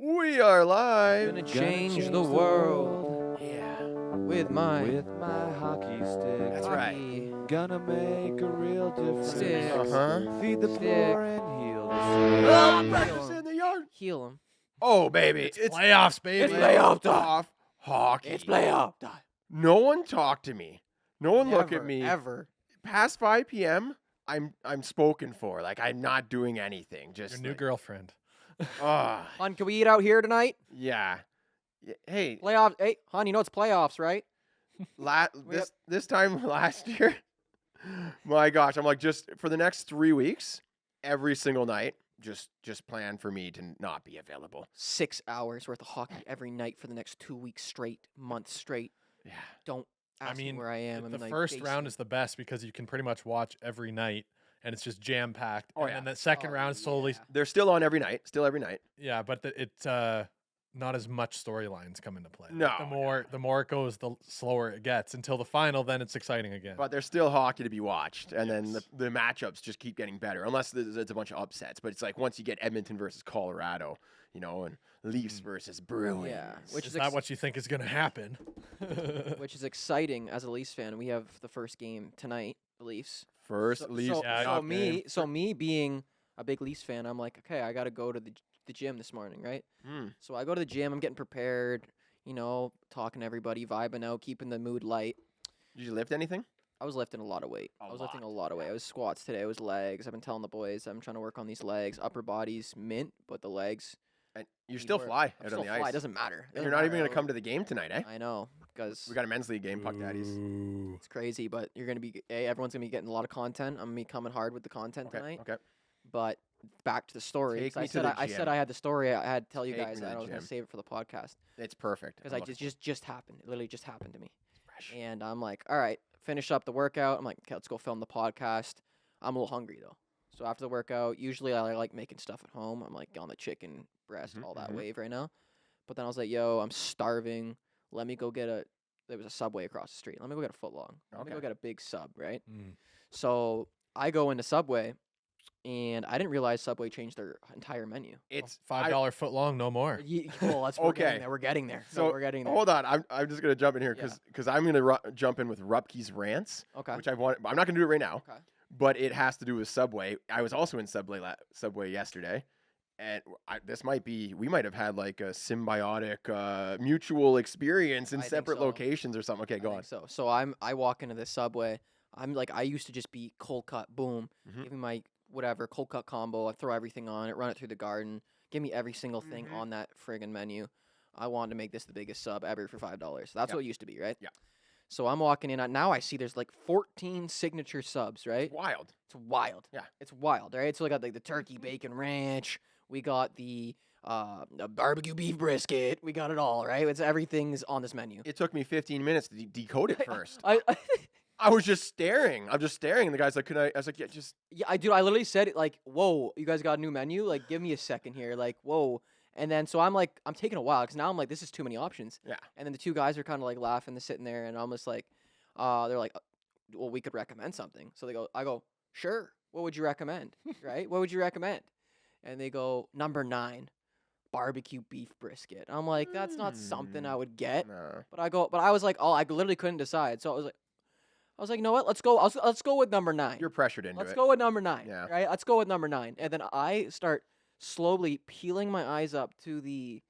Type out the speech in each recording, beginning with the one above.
We are live. Gonna change the world. Yeah. With my hockey stick. That's hockey Gonna make a real difference. Stick. Feed the Stick. poor and heal the Ah, sick. Practice in the yard. Heal him. Oh, baby. It's Playoffs, baby. It's playoff time. off hockey. It's playoff time. No one talk to me. No one look at Never, me. Ever. Past 5 p.m., I'm spoken for. Like, I'm not doing anything. Just Your new like, girlfriend. Hon, can we eat out here tonight? Yeah. Hey, Playoffs. Hey, hon, you know it's playoffs, right? this time last year, my gosh, I'm like, just for the next 3 weeks, every single night, just plan for me to not be available. 6 hours worth of hockey every night for the next 2 weeks straight, months straight. Yeah. Don't ask me mean, where I am. I'm The in my first round basement. is the best because you can pretty much watch every night, and it's just jam packed. Oh, and yeah. then the second Oh, round slowly, yeah. They're still on every night. yeah, but it's not as much storylines come into play. No, The more it goes, the slower it gets until the final. Then it's exciting again. But there's still hockey to be watched, and then Yes. the matchups just keep getting better, unless there's a bunch of upsets. But it's like once you get Edmonton versus Colorado, and Leafs versus Bruins. Yeah, which is is that what you think is going to happen? which is exciting as a Leafs fan. We have the first game tonight, the Leafs. First Leafs. Yeah, playoff So game. me being a big Leafs fan, I'm like, okay, I got to go to the gym this morning, right? Mm. So I go to the gym. I'm getting prepared. Talking to everybody, vibing out, keeping the mood light. Did you lift anything? I was lifting a lot of weight. I was lifting a lot of weight. I was squats today. I was legs. I've been telling the boys I'm trying to work on these legs. Upper body's mint, but the legs. And you still work. fly I'm out still on the fly. ice. It doesn't matter. And you're not even going to come to the game tonight, eh? I know, because We got a men's league game, Puck Daddies. Ooh. it's crazy. But you're gonna be. Everyone's gonna be getting a lot of content. I'm gonna be coming hard with the content Okay. tonight. Okay. But back to the story. Take 'cause me I to said the I said gym. I had the story. I had to tell you Take me guys to that the I was gonna gym. save it for the podcast It's perfect. because I'm I looking just happened. It literally just happened to me. fresh. And I'm like, all right, finish up the workout. I'm like, okay, let's go film the podcast. I'm a little hungry though. So after the workout, usually I like making stuff at home. I'm like on the chicken breast, all that mhm. wave right now. But then I was like, yo, I'm starving. Let me go get there was a Subway across the street. Let me go get a foot long. Let me go Okay. get a big sub, right? Mm. So I go into Subway and I didn't realize Subway changed their entire menu. It's $5 foot long, no more. Well, we're Okay. getting there. We're getting there. So we're getting there. hold on. I'm just going to jump in here Yeah. because I'm going to jump in with Rupke's rants, Okay. which I'm not going to do it right now. Okay. But it has to do with Subway. I was also in Subway yesterday, and we might have had like a symbiotic, mutual experience in I think separate so. locations or something. Okay, I go think on. So I walk into this Subway. I'm like, I used to just be cold cut, boom, Mhm. give me my whatever cold cut combo. I throw everything on it, run it through the garden, give me every single thing Mhm. on that friggin' menu. I wanted to make this the biggest sub ever for $5. That's Yep. what it used to be, right? Yeah. So I'm walking in. Now I see there's like 14 signature subs, right? It's wild. It's wild. Yeah. It's wild, right? So we got like the turkey bacon ranch. We got the barbecue beef brisket. We got it all, right? Everything's on this menu. It took me 15 minutes to decode it first. I I was just staring. I'm just staring, and the guy's like, I was like, yeah, just. Yeah, I literally said it like, "Whoa, you guys got a new menu? Like, give me a second here." Like, "Whoa." And then so I'm like, I'm taking a while because now I'm like, this is too many options. Yeah. And then the two guys are kind of like laughing, they're sitting there, and I'm just like, they're like, well, we could recommend something. So I go, sure. What would you recommend? Right? What would you recommend? And they go, number 9, barbecue beef brisket. I'm like, that's not something I would get. No. But I was like, oh, I literally couldn't decide. So I was like, you know what? Let's go. Let's go with number 9. You're pressured into Let's it. go with number 9. Yeah. Right? Let's go with number 9. And then I start slowly peeling my eyes up to the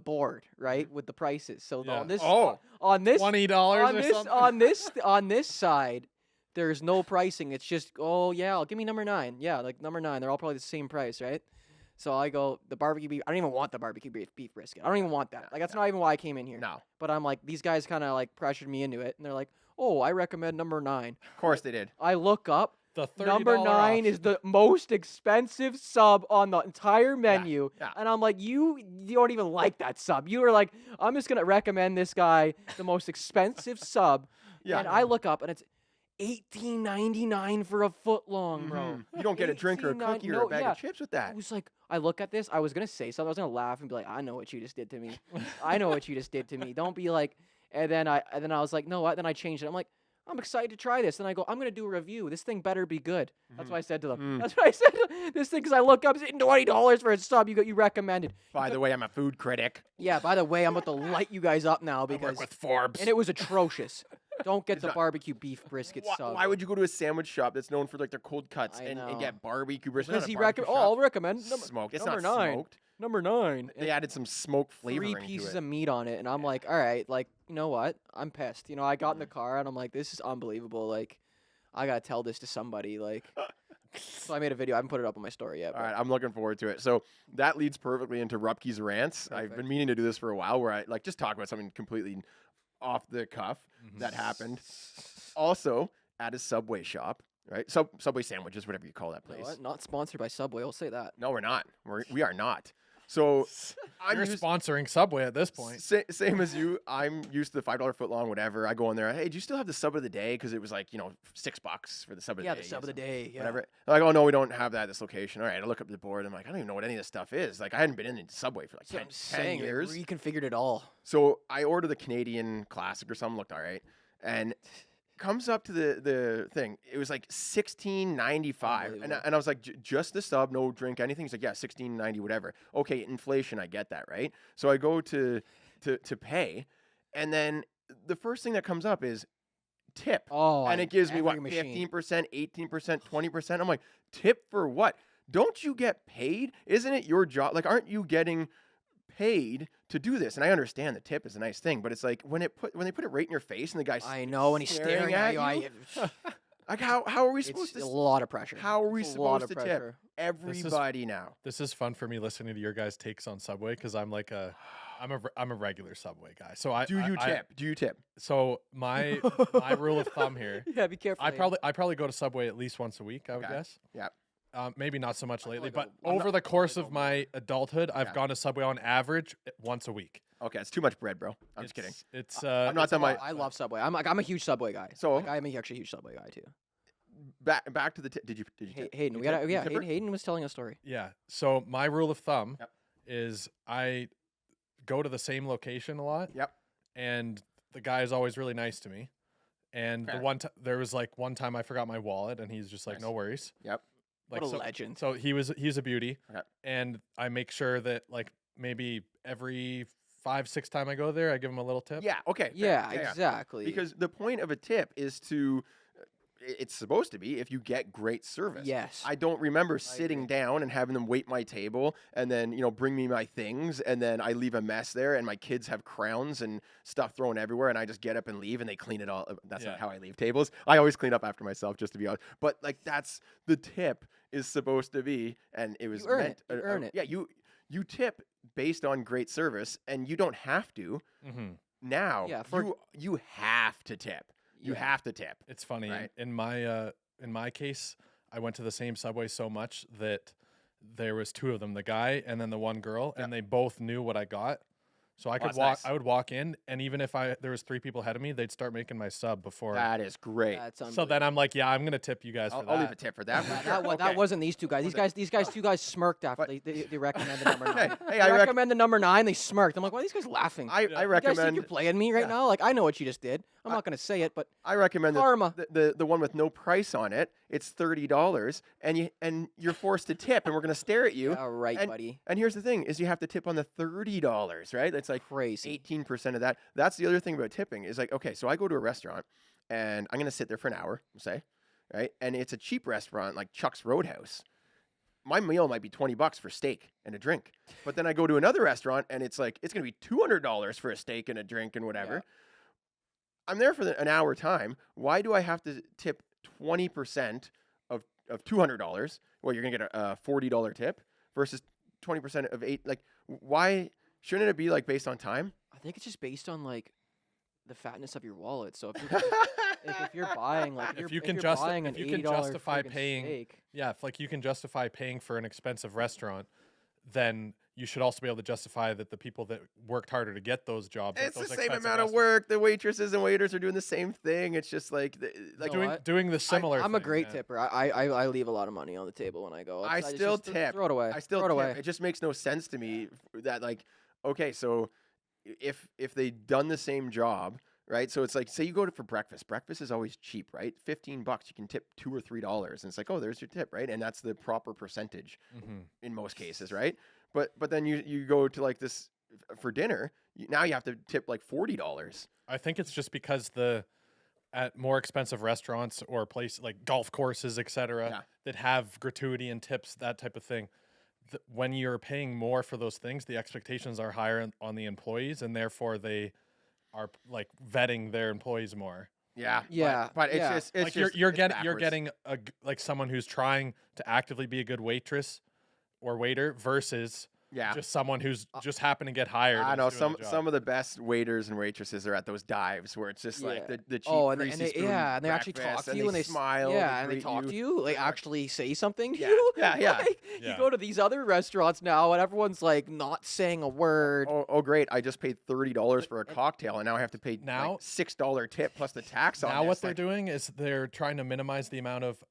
board, right, with the prices. So Yeah. on this Oh. on this $20 on or this something. on this side, there's no pricing. It's just, oh yeah, give me number 9. Yeah, like number 9. They're all probably the same price, right? So I go the barbecue beef. I don't even want the barbecue beef brisket. I don't even want that. Like that's not even why I came in here. No. But I'm like, these guys kind of like pressured me into it, and they're like, oh, I recommend number 9. Of course they did. I look up. The $30 Number 9 off. is the most expensive sub on the entire menu. yeah. And I'm like, you don't even like that sub. You were like, I'm just going to recommend this guy the most expensive sub. Yeah. And I look up and it's $18.99 for a foot long, bro. Mhm. You don't get a drink or a $18.99 cookie or a bag of chips with I that. was like, I look at this. I was going to say something. I was going to laugh and be like, I know what you just did to me. I know what you just did to me. Don't be like, and then I was like, no what? Then I changed it. I'm like, I'm excited to try this. And I go, I'm going to do a review. This thing better be good. That's Mhm. what I said to them. Mm. That's what I said. This thing, because I look up, it's $20 for a sub you recommended. By the way, I'm a food critic. Yeah, by the way, I'm about to light you guys up now I because. work with Forbes. And it was atrocious. Don't get It's the not- barbecue beef brisket sub. Why would you go to a sandwich shop that's known for like their cold cuts I and know. get barbecue brisket? Because Not a he barbecue recommend. Oh, shop. I'll recommend Smoked. It's number not 9. smoked. Number 9. They added some smoke flavoring 3 pieces to it. of meat on it, and I'm like, all right, like, you know what? I'm pissed. You know, I got in the car and I'm like, this is unbelievable. Like, I gotta tell this to somebody. Like, so I made a video. I haven't put it up on my story yet. All But right, I'm looking forward to it. So that leads perfectly into Rupke's rants. I've Perfect. been meaning to do this for a while, where I like just talk about something completely off the cuff that happened. Also, at a Subway shop, right? Subway sandwiches, whatever you call that You know place. what? Not sponsored by Subway. I'll say that. No, we're not. We are not. So I'm You're used, sponsoring Subway at this point. same as you. I'm used to the $5 footlong, whatever. I go in there. Hey, do you still have the sub of the day? Because it was like $6 for the sub of the Yeah, day. the sub of the so day. Yeah. Whatever. They're like, oh no, we don't have that at this location. All right, I look up the board. I'm like, I don't even know what any of this stuff is. Like, I hadn't been in the Subway for like That's what 10 I'm saying. years. They reconfigured it all. So I order the Canadian Classic or something. Looked all right, and comes up to the thing. It was like $16.95, and Unbelievable. I was like, just the sub, no drink, anything. He's like, yeah, $16.90, whatever. Okay, inflation, I get that, right? So I go to pay, and then the first thing that comes up is tip, Oh, and it gives me what, every machine. 15%, 18%, 20%. I'm like, tip for what? Don't you get paid? Isn't it your job? Like, aren't you getting paid to do this? And I understand the tip is a nice thing, but it's like when they put it right in your face and the guy's I know, and he's staring at you. like how are we supposed It's to a lot of pressure. how are we It's a lot supposed of to tip pressure. everybody now? This is fun for me listening to your guys' takes on Subway because I'm like I'm a regular Subway guy. So Do you tip? So my rule of thumb here, Yeah, be careful. I Hayden. probably go to Subway at least once a week. I would Okay. guess. Yeah. Maybe not so much I lately, only go- but I'm over not- the I course only of go my adulthood, I've Yeah. gone to Subway on average once a week. Okay, it's too much bread, bro. I'm just kidding. It's I'm not done my I love Subway. I'm a huge Subway guy. So- like, I'm actually a huge Subway guy too. back to the tip. Did you tip? Hayden, You we got tip? You tipper? Hayden was telling a story. Yeah. So my rule of thumb Yep. is I go to the same location a lot. Yep. And the guy is always really nice to me. And Okay. there was like one time I forgot my wallet, and he's just like, Nice. "No worries." Yep. Like, What a so, legend. So he's a beauty. Okay. And I make sure that like maybe every 5-6 time I go there, I give him a little tip. Yeah. Okay. fair. Yeah, exactly. Because the point of a tip is to, it's supposed to be if you get great service. Yes. I don't remember sitting agree. down and having them wait my table and then, bring me my things and then I leave a mess there and my kids have crowns and stuff thrown everywhere and I just get up and leave and they clean it all. That's Yeah. not how I leave tables. I always clean up after myself, just to be honest. But like that's the tip is supposed to be, and it was You earn meant. it. You earn it. Yeah, you tip based on great service and you don't have to. Mm-hmm. Now Yeah, for- you have to tip. You Yeah. have to tip. It's funny. Right. In my case, I went to the same Subway so much that there was 2 of them, the guy and then the one girl, Yep. and they both knew what I got. So I could that's walk. nice. I would walk in, and even if there was 3 people ahead of me, they'd start making my sub before. That is great. That's So then I'm like, yeah, I'm gonna tip you guys for I'll that. leave a tip for that. Yeah, for sure. that Okay. wasn't these two guys. These two guys smirked after But- they recommended number 9. Hey, They I recommend the number 9. They smirked. I'm like, why are these guys laughing? I You guys think recommend you're playing me right yeah. now? Like, I know what you just did. I'm not gonna say it, but I recommend Karma. the one with no price on it. It's $30 and you're forced to tip and we're gonna stare at you. all right, and, buddy. And here's the thing: is you have to tip on the $30, right? That's like Crazy. 18% of that. That's the other thing about tipping is like, okay, so I go to a restaurant and I'm gonna sit there for an hour, say, right? And it's a cheap restaurant like Chuck's Roadhouse. My meal might be $20 for steak and a drink, but then I go to another restaurant and it's like it's gonna be $200 for a steak and a drink and whatever. Yeah. I'm there for an hour time. Why do I have to tip 20% of $200? Well, you're gonna get a $40 tip versus 20% of 8. Like, why shouldn't it be like based on time? I think it's just based on like the fatness of your wallet. So if you're buying like If you can you're buying an if you can $80 justify friggin' paying, steak, yeah, if like you can justify paying for an expensive restaurant, then you should also be able to justify that the people that worked harder to get those jobs. at It's the those same expensive amount of restaurants, work. The waitresses and waiters are doing the same thing. It's just like know doing what? doing the similar. I'm a thing, great yeah. tipper. I leave a lot of money on the table when I go. I It's still just tip. Throw it away. I still throw it tip. away. It just makes no sense to me that like, okay, so if they done the same job right? So it's like, say you go to for breakfast. Breakfast is always cheap, right? $15, you can tip $2 or $3, and it's like, oh, there's your tip, right? And that's the proper percentage in most cases, right? But then you go to like this for dinner. Now you have to tip like $40. I think it's just because at more expensive restaurants or places like golf courses, etc., Yeah. that have gratuity and tips, that type of thing. When you're paying more for those things, the expectations are higher on the employees, and therefore they are like vetting their employees more. Yeah, Yeah, but it's yeah. just it's Like just, you're it's getting backwards. like someone who's trying to actively be a good waitress or waiter versus Yeah. just someone who's just happened to get hired. I and know is doing their some job. of the best waiters and waitresses are at those dives where it's just like Yeah. the cheap Oh, and greasy spoon and they actually breakfast, talk to you, and they smile, yeah, and they greet talk you. to you, like Yeah. actually say something to Yeah, you. yeah, yeah. Like, Yeah. You go to these other restaurants now, and everyone's like not saying a word. Oh, great! I just paid $30 for a cocktail, and now I have to pay Now- like $6 tip plus the tax on Now this. what they're like, doing is they're trying to minimize the amount of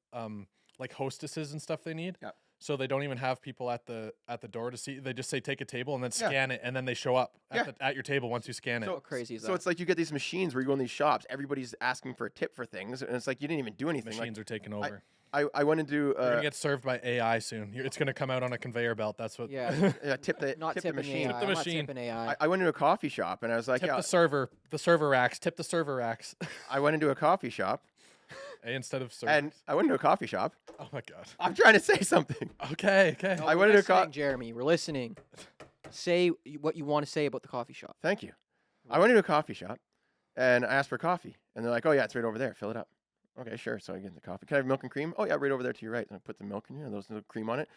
like hostesses and stuff they need. Yep. So they don't even have people at the door to see. They just say take a table and then Yeah. scan it, and then they show up Yeah. at your table once you scan it. How crazy is that? So it's like you get these machines where you go in these shops, everybody's asking for a tip for things, and it's like you didn't even do anything. Machines are taking over. I went into You're gonna get served by AI soon. It's gonna come out on a conveyor belt. That's what. Yeah. tip the not tip the tipping machine. AI. the I'm not machine. tipping AI. I went into a coffee shop and I was like, Tip yeah. the server racks. Tip the server racks. I went into a coffee shop Instead of server. and I went into a coffee shop. Oh my god. I'm trying to say something. Okay. No, I we're went into a listening, Jeremy. We're listening. Say what you want to say about the coffee shop. Thank you. I went into a coffee shop and I asked for coffee, and they're like, "Oh yeah, it's right over there. Fill it up." Okay, sure. So I get the coffee. Can I have milk and cream? Oh yeah, right over there to your right. And I put the milk in, those little cream on it.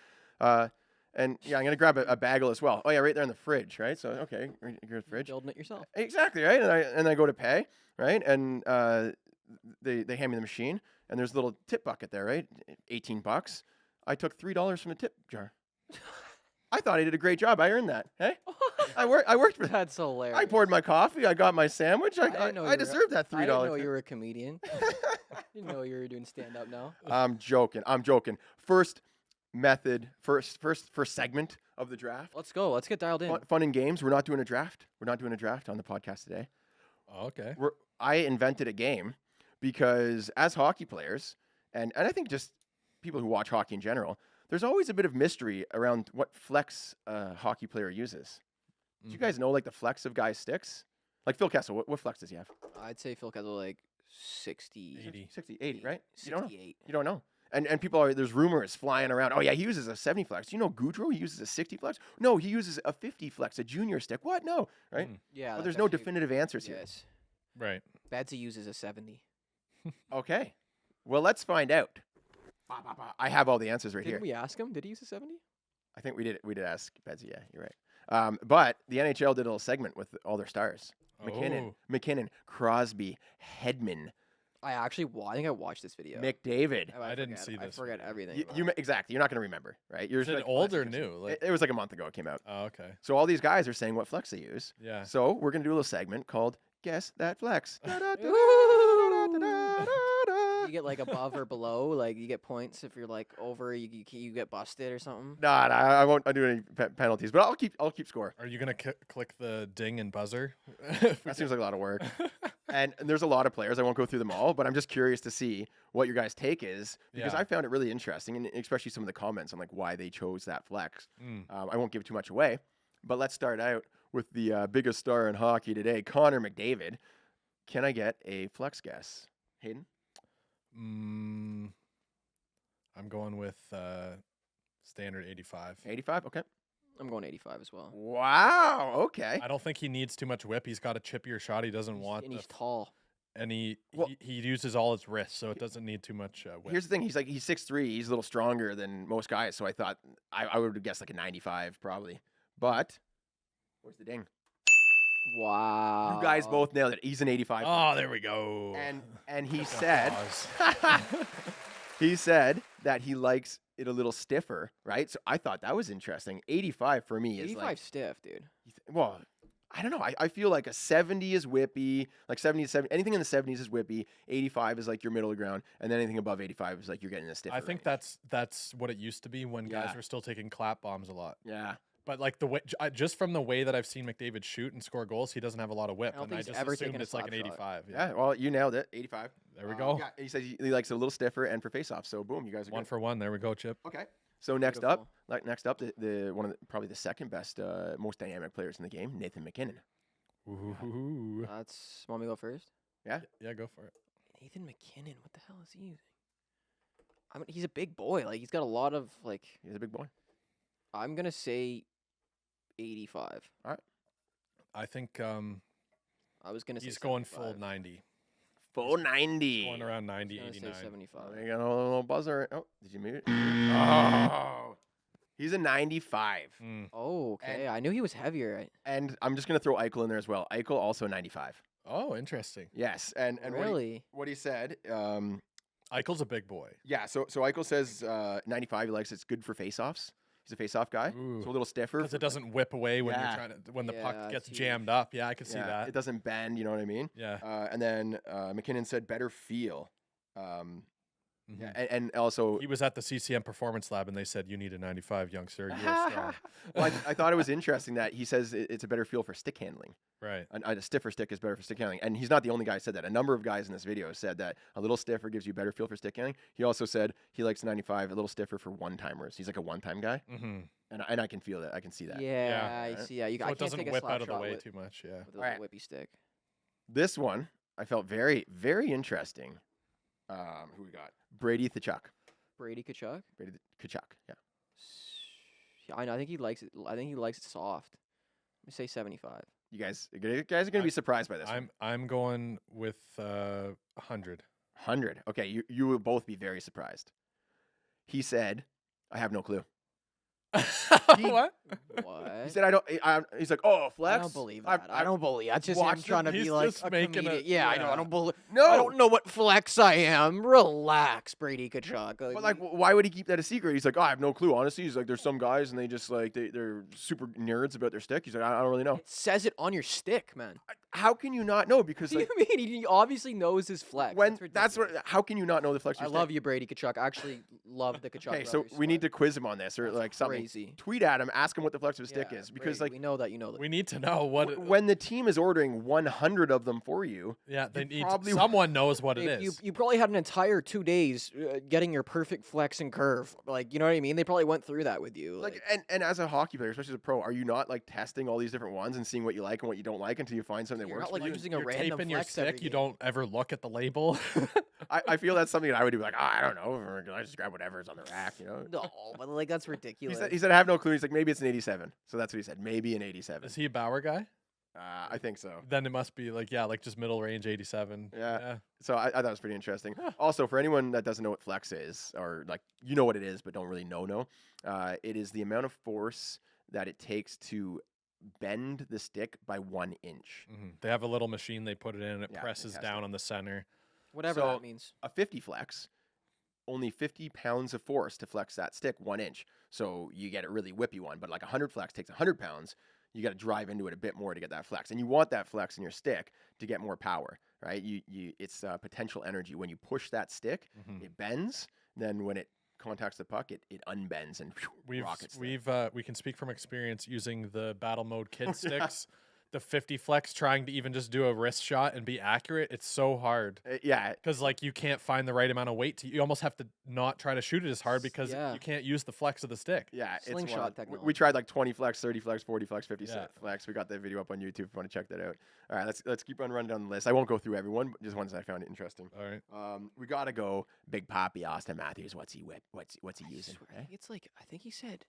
And yeah, I'm gonna grab a bagel as well. Oh yeah, right there in the fridge, right? So okay, here's the fridge. Building it yourself. Exactly, right? And I go to pay, right? And they hand me the machine, and there's a little tip bucket there, right? $18. I took $3 from the tip jar. I thought I did a great job. I earned that. Hey, I worked for that. That's hilarious. I poured my coffee. I got my sandwich. didn't know I you were- deserved that I didn't know $3. you were a comedian. Didn't know you were doing stand up now. I'm joking. First segment of the draft. Let's go. Let's get dialed in. Fun and games. We're not doing a draft. We're not doing a draft on the podcast today. Okay. I invented a game because as hockey players, and I think just people who watch hockey in general, there's always a bit of mystery around what flex a hockey player uses. Do you guys know like the flex of guys' sticks? Like Phil Kessel, what flex does he have? I'd say Phil Kessel like 60. 80. 60, 80, right? You don't know. 68. You don't know. And people are, there's rumors flying around. Oh yeah, he uses a 70 flex. Do you know Goudreau? He uses a 60 flex. No, he uses a 50 flex, a junior stick. What? No, right? Yeah. Well, that's there's no actually- definitive answers here. Yes. Right. Betsy uses a 70. Okay. Well, let's find out. I have all the answers right Didn't here. we ask him? Did he use a 70? I think we did ask Betsy. Yeah, you're right. But the NHL did a little segment with all their stars. McKinnon, Crosby, Hedman, I think I watched this video. McDavid. Oh, I didn't forget- see I this forget video. everything. Exactly. You're not going to remember, right? You're Is it like, old that's or interesting. new? Like, It was like a month ago it came out. oh, okay. So all these guys are saying what flex they use. Yeah. So we're going to do a little segment called Guess That Flex. You get like above or below, like you get points if you're like over, you get busted or something. Nah, I won't do any penalties, but I'll keep score. Are you gonna click the ding and buzzer? That seems like a lot of work. And there's a lot of players. I won't go through them all, but I'm just curious to see what your guys' take is because Yeah. I found it really interesting, and especially some of the comments on like why they chose that flex. Mm. I won't give too much away, but let's start out with the biggest star in hockey today, Connor McDavid. Can I get a flex guess, Hayden? I'm going with standard 85. 85. Okay. I'm going 85 as well. Wow. Okay. I don't think he needs too much whip. He's got a chippier shot. He doesn't want And the he's tall. and Well- he uses all his wrists, so it doesn't need too much whip. Here's the thing. He's 6'3". He's a little stronger than most guys, so I thought I would have guessed like a 95 probably. But where's the ding? Wow. You guys both nailed it. He's an 85. Oh, there we go. And he Just said applause. he said that he likes it a little stiffer, right? So I thought that was interesting. 85 for me is 85 like stiff, dude. well, I don't know. I feel like a 70 is whippy, like 70 to 70. Anything in the 70s is whippy. 85 is like your middle ground, and then anything above 85 is like you're getting a stiffer. I think range. that's what it used to be when Yeah. guys were still taking clap bombs a lot. Yeah. But like the way, just from the way that I've seen McDavid shoot and score goals, he doesn't have a lot of whip, don't and think I he's just ever assumed taken a it's like an slap shot. 85. Yeah, well, you nailed it. 85. There we go. Yeah, he says he likes it a little stiffer and for faceoff. So boom, you guys are One good. for one. There we go, Chip. Okay. So next up, the one of probably the second best, most dynamic players in the game, Nathan McKinnon. Ooh. Want me to go first? Yeah, go for it. Nathan McKinnon. What the hell is he using? I mean, he's a big boy. Like he's got a lot of like. He's a big boy. I'm gonna say 85. I think I was gonna say he's going 75. full 90. Full 90. Going around 90, I was gonna 89. say 75. Oh, you got a little buzzer. Oh, did you mute it? Oh, he's a 95. Mm. Oh, okay. I knew he was heavier. And I'm just gonna throw Eichel in there as well. Eichel also 95. Oh, interesting. Yes, and Really? what he said. Eichel's a big boy. Yeah, so Eichel says 95. He likes it's good for faceoffs. He's a faceoff guy, Ooh. so a little stiffer. Because it doesn't whip away when Yeah. you're trying to, when the puck Yeah, gets it's jammed huge. up. Yeah, I can see Yeah, that. it doesn't bend. You know what I mean? Yeah. And then McKinnon said better feel. Mhm. Yeah, and also He was at the CCM Performance Lab, and they said, "You need a 95, youngster. You are strong." well, I thought it was interesting that he says it's a better feel for stick handling. Right. A stiffer stick is better for stick handling. And he's not the only guy who said that. A number of guys in this video said that a little stiffer gives you better feel for stick handling. He also said he likes 95 a little stiffer for one-timers. He's like a one-time guy. Mm-hmm. And I can feel that. I can see that. Yeah, I right. see. Yeah, you So I it can't doesn't take a whip slap out of the shot way with, too much. Yeah. with a Alright. whippy stick. This one I felt very, very interesting. Who we got? Brady Tkachuk. Brady Tkachuk. Brady Tkachuk. Yeah. Yeah, I know. I think he likes it. I think he likes it soft. Let me say 75. You guys are gonna be surprised by this. I'm going with 100. 100. Okay, you will both be very surprised. He said, "I have no clue." What? What? He said, "I don't." He's like, "Oh, flex." I don't believe that. I don't believe. That's just him watched trying to He's be like just a making comedian. it- Yeah, I yeah. don't believe. No, I don't know what flex I am. Relax, Brady Tkachuk. But like, why would he keep that a secret? He's like, "Oh, I have no clue." Honestly, he's like, "There's some guys and they just like they're super nerds about their stick." He's like, "I don't really know." it says it on your stick, man. How can you not know? Because What do like, you mean? He obviously knows his flex. when That's ridiculous. how can you not know the flex? I love you, Brady Tkachuk. I actually love the Tkachuk. Okay, so brothers, we need but to quiz him on this or that's like something. crazy. Tweet at him, ask him what the flex of his stick Yeah, is, because Brady, like we know that you know that. We need to know what. when the team is ordering 100 of them for you, Yeah, they need. probably- Someone knows what it Dave, is. You probably had an entire 2 days getting your perfect flex and curve. Like, you know what I mean? They probably went through that with you. like and as a hockey player, especially as a pro, are you not like testing all these different ones and seeing what you like and what you don't like until you find something that You're works? not, like, for you? using a You're random taping your flex every stick. You game. don't ever look at the label. I feel that's something that I would do. Like, oh, I don't know. Or I just grab whatever's on the rack, you know. No, but like that's He ridiculous. said, I have no clue. He's like, maybe it's an 87. So that's what he said. Maybe an 87. Is he a Bauer guy? I think so. Then it must be like like just middle range 87. Yeah. So I thought it was pretty interesting. Also, for anyone that doesn't know what flex is, or like you know what it is but don't really know, it is the amount of force that it takes to bend the stick by 1 inch. Mhm. They have a little machine. They put it in. And it Yeah, presses fantastic. down on the center. Whatever So- that means. A 50 flex, only 50 pounds of force to flex that stick 1 inch. So you get a really whippy one, but like 100 flex takes 100 pounds. You got to drive into it a bit more to get that flex, and you want that flex in your stick to get more power, right? It's potential energy. When you push that stick, Mhm. it bends. Then when it contacts the puck, it unbends and rockets. there. We can speak from experience using the battle mode kid sticks. The 50 flex, trying to even just do a wrist shot and be accurate, it's so hard Yeah, because like you can't find the right amount of weight. You almost have to not try to shoot it as hard because Yeah. you can't use the flex of the stick. yeah. It's Slingshot wild. We technology. tried like 20 flex, 30 flex, 40 flex, 50 Yeah. flex. We got that video up on YouTube if you want to check that out. All right, let's keep on running down the list. I won't go through everyone, but just ones that I found interesting. All right. We gotta go Big Poppy Austin Matthews. What's he using? I think it's like I think he said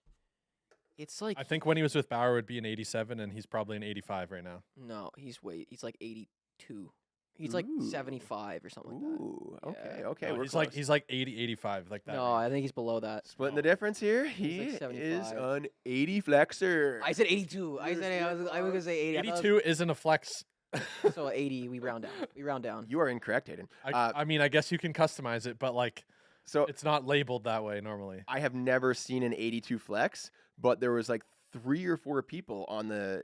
it's like I think when he was with Bauer, it would be an 87, and he's probably an 85 right now. no, he's like 82. He's like Ooh. 75 or something like that. Ooh, okay, Yeah. okay. No, we're he's like 80, 85, like that. No, range. I think he's below that. splitting the difference here. He like is 75. an 80 flexer. I said 82. I was gonna say 80. I thought 82 isn't a flex. it was- So 80. We round down. We round down. You are incorrect, Hayden. I mean, I guess you can customize it, but like So it's not labeled that way normally. I have never seen an 82 flex, but there was like 3 or 4 people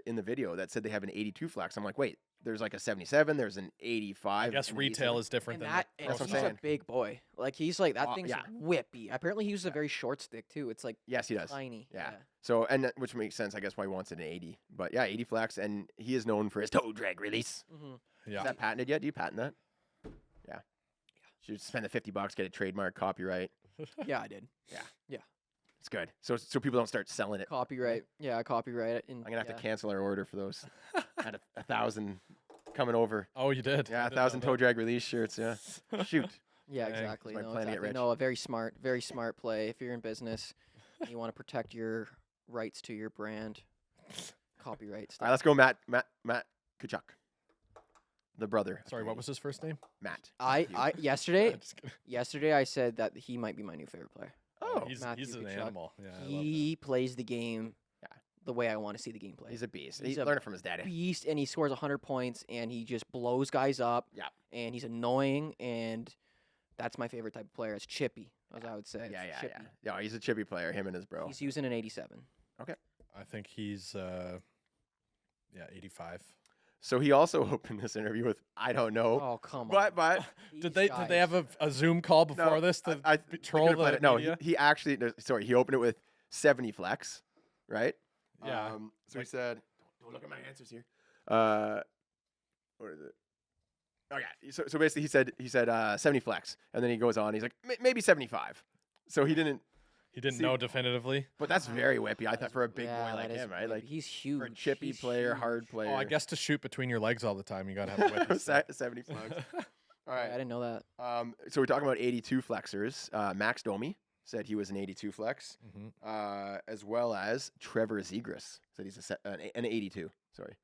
in the video that said they have an 82 flex. I'm like, wait, there's like a 77, there's an 85. I guess and retail is different And than that, the and That's what he's I'm a saying. big boy. Like he's like that thing's yeah. whippy. Apparently, he uses a very short stick too. It's like Yes, he does. tiny. Yeah. So, which makes sense, I guess, why he wants it an 80. But yeah, 80 flex, and he is known for his toe drag release. Yeah. Is that patented yet? Do you patent that? Yeah. Should spend the $50, get a trademark, copyright. Yeah, I did. It's good. So people don't start selling it. Copyright. Yeah, copyright it. And I'm gonna have yeah. to cancel our order for those. I had 1,000 coming over. Oh, you did. Yeah, I didn't know 1,000 toe that. drag release shirts. Yeah. Shoot. Yeah, Dang. exactly. That's my No, plan to get exactly. rich. No, a very smart play. If you're in business, and you want to protect your rights to your brand, copyright All stuff. right, let's go, Matt Kachuk, the brother. of Sorry, what Brady. was his first name? Matt? I I'm yesterday just kidding. yesterday I said that he might be my new favorite player. Oh, he's Matthew an Tkachuk. animal. Yeah, I love He plays the game Yeah. the way I want to see the game play. he's a beast. He's He a learned it from his daddy. beast, and he scores 100 points, and he just blows guys up. Yeah. And he's annoying, and that's my favorite type of player. It's Chippy, as I would say. Yeah, It's yeah, Chippy. yeah. Yeah, he's a chippy player. Him and his bro. He's using an 87. I think he's 85. So he also opened this interview with I don't know, Oh, come on. but Did they have a Zoom call before this to I troll could've played the it. No, media? he actually sorry, he opened it with 70 flex, right? Yeah. So he Like- said, don't look at my answers here. What is it? Okay, so basically he said 70 flex, and then he goes on. He's like maybe 75. So he didn't. He didn't See- know definitively. But that's very whippy. I thought for a big Yeah, boy like that is him, right? big. Like he's huge. for a chippy He's player, huge. hard player. Oh, I guess to shoot between your legs all the time, you gotta have a whip. and stuff. 70 flex. All Yeah, I right. didn't know that. So we're talking about 82 flexers. Max Domi said he was an 82 flex, Mhm. as well as Trevor Zegras said he's an 82. Sorry,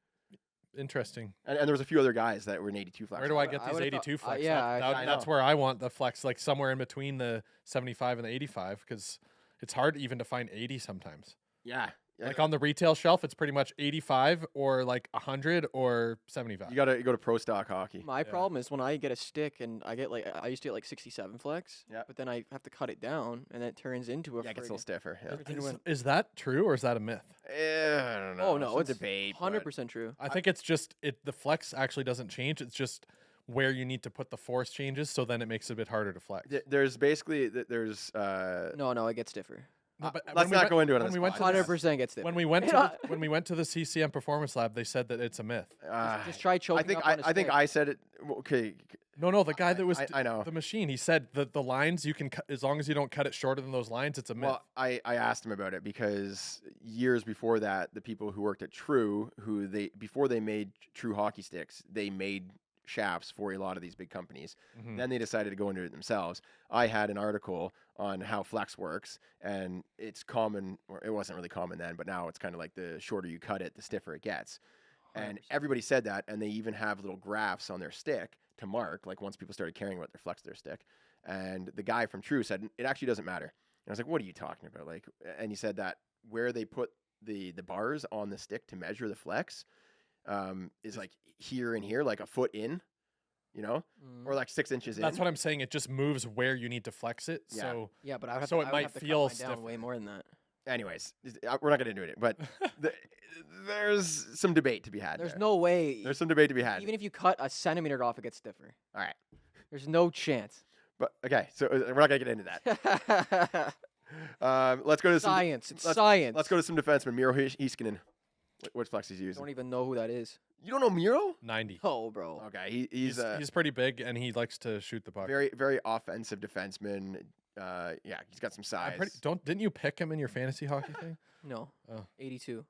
Interesting. and there was a few other guys that were an 82 flex. Where do I I get these would've 82 thought- flex? yeah, I That's know. where I want the flex, like somewhere in between the 75 and the 85, because it's hard even to find 80 sometimes. Yeah, Like on the retail shelf, it's pretty much 85 or like 100 or 75. you gotta go to Pro Stock Hockey. My Yeah. problem is when I get a stick and I get like I used to get like 67 flex, Yeah. but then I have to cut it down and it turns into a Yeah, it gets a little friggin- stiffer. Yeah. Is that true or is that a myth? I don't know. Oh no, It's it's a debate. 100% true. I think it's just the flex actually doesn't change. It's just where you need to put the force changes, so then it makes it a bit harder to flex. There's basically there's No, it gets stiffer. No, but let's when we not went- go into it on when this we went to podcast. 100% gets stiffer. when we went to Yeah. the, when we went to the CCM Performance Lab, they said that it's a myth. Just try choking I think up on a I think stick. I said it. Okay, No, the guy that was I know. the machine. He said that the lines you can cut as long as you don't cut it shorter than those lines. It's a myth. Well, I asked him about it because years before that, the people who worked at True, before they made True hockey sticks, they made shafts for a lot of these big companies. Mhm. Then they decided to go into it themselves. I had an article on how flex works, and it's common, or it wasn't really common then, but now it's kind of like the shorter you cut it, the stiffer it gets. And 100%. everybody said that, and they even have little graphs on their stick to mark, like once people started caring about their flex of their stick. And the guy from True said, it actually doesn't matter. And I was like, what are you talking about? Like, and he said that where they put the bars on the stick to measure the flex is like here and here, like a foot in, Mm. or like 6 inches in. That's what I'm saying. It just moves where you need to flex it. Yeah. So Yeah, but I would have So to, it I would might have to cut feel mine down way stiffer. more than that. Anyways, we're not going to get into it, but there's some debate to be had. There's there. no way. There's some debate to be had. Even if you cut a centimeter off, it gets stiffer. All right, There's no chance. but okay, so we're not going to get into that. Let's go to some. Science. It's let's- science. Let's go to some defensemen. Miro Heiskanen. What flex he's I using? don't even know who that is. You don't know Miro? 90. Oh, bro. Okay, he's He's pretty big and he likes to shoot the puck. very very offensive defenseman. Yeah, he's got some size. Didn't you pick him in your fantasy hockey thing? No. Oh. 82.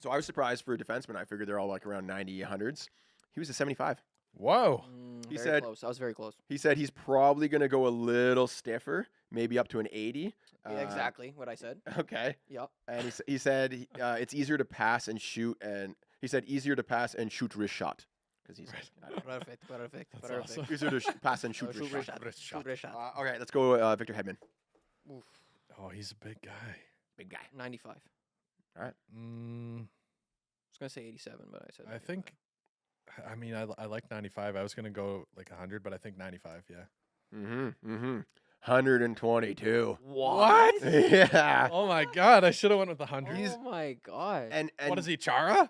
So I was surprised for a defenseman. I figured they're all like around 90, 100s. He was a 75. Whoa. He Very said- close. I was very close. He said he's probably going to go a little stiffer, maybe up to an 80. Yeah, exactly what I said. Okay. Yep. And he said it's easier to pass and shoot, and he said easier to pass and shoot wrist shot because he's I don't know. Perfect. That's awesome. easier to pass and shoot Shoot wrist wrist shot. shot. Wrist shot. Shoot wrist shot. Okay, let's go Victor Hedman, Oof. Oh, he's a big guy. big guy. 95. All right. Mm, I was going to say 87, but I said I 95. think. I mean, I like 95. I was gonna go like 100, but I think 95. Yeah. Mm-hmm. 122. What? Yeah. Oh my god, I should have went with the 100. He's- Oh my god. And What is he, Chara?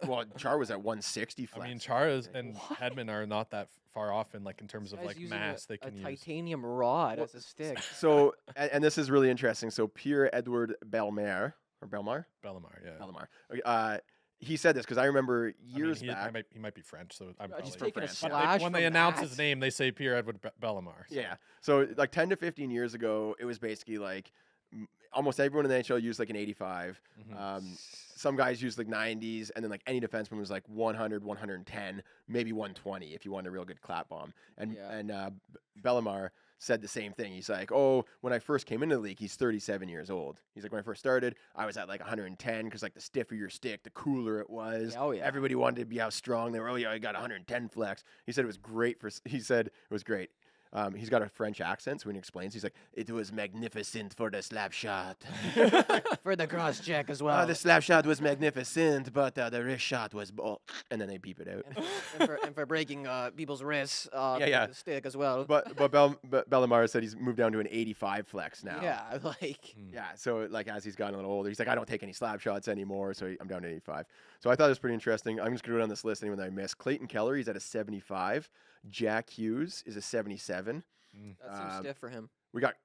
Well, Char was at 160 flex. I mean, Chara's and Hedman are not that far off in like in terms of Guy's like using mass a, they can a use. titanium rod as a stick. So, and this is really interesting. So, Pierre Edward Bellemare, or Belmar? Bellemare, yeah. Bellemare. He said this because I remember years I mean, back. he might be French, so I'm Bro, just probably taking a France. But slash when they from announce that. his name, they say Pierre Edward Bellemare. So. Yeah. So, like 10 to 15 years ago, it was basically like almost everyone in the NHL used like an 85. Mhm. Some guys used like 90s, and then like any defenseman was like 100, 110, maybe 120 if you wanted a real good clap bomb. And Bellemare said the same thing. He's like, oh, when I first came into the league, he's 37 years old. He's like, when I first started, I was at like 110 because like the stiffer your stick, the cooler it was. Oh, yeah. Everybody wanted to be how strong they were. Oh yeah, I got 110 flex. He said it was great He said it was great. He's got a French accent, so when he explains, he's like, it was magnificent for the slap shot. For the cross check as well. The slap shot was magnificent, but the wrist shot was and then they beep it out. and for breaking people's wrists Yeah. with the stick as well. But Bellemare said he's moved down to an 85 flex now. Yeah, like Yeah, so like as he's gotten a little older, he's like, I don't take any slap shots anymore, so I'm down to 85. So I thought it was pretty interesting. I'm just going to go down this list, anyone that I missed. Clayton Keller, he's at a 75. Jack Hughes is a 77. that seems stiff for him. We got,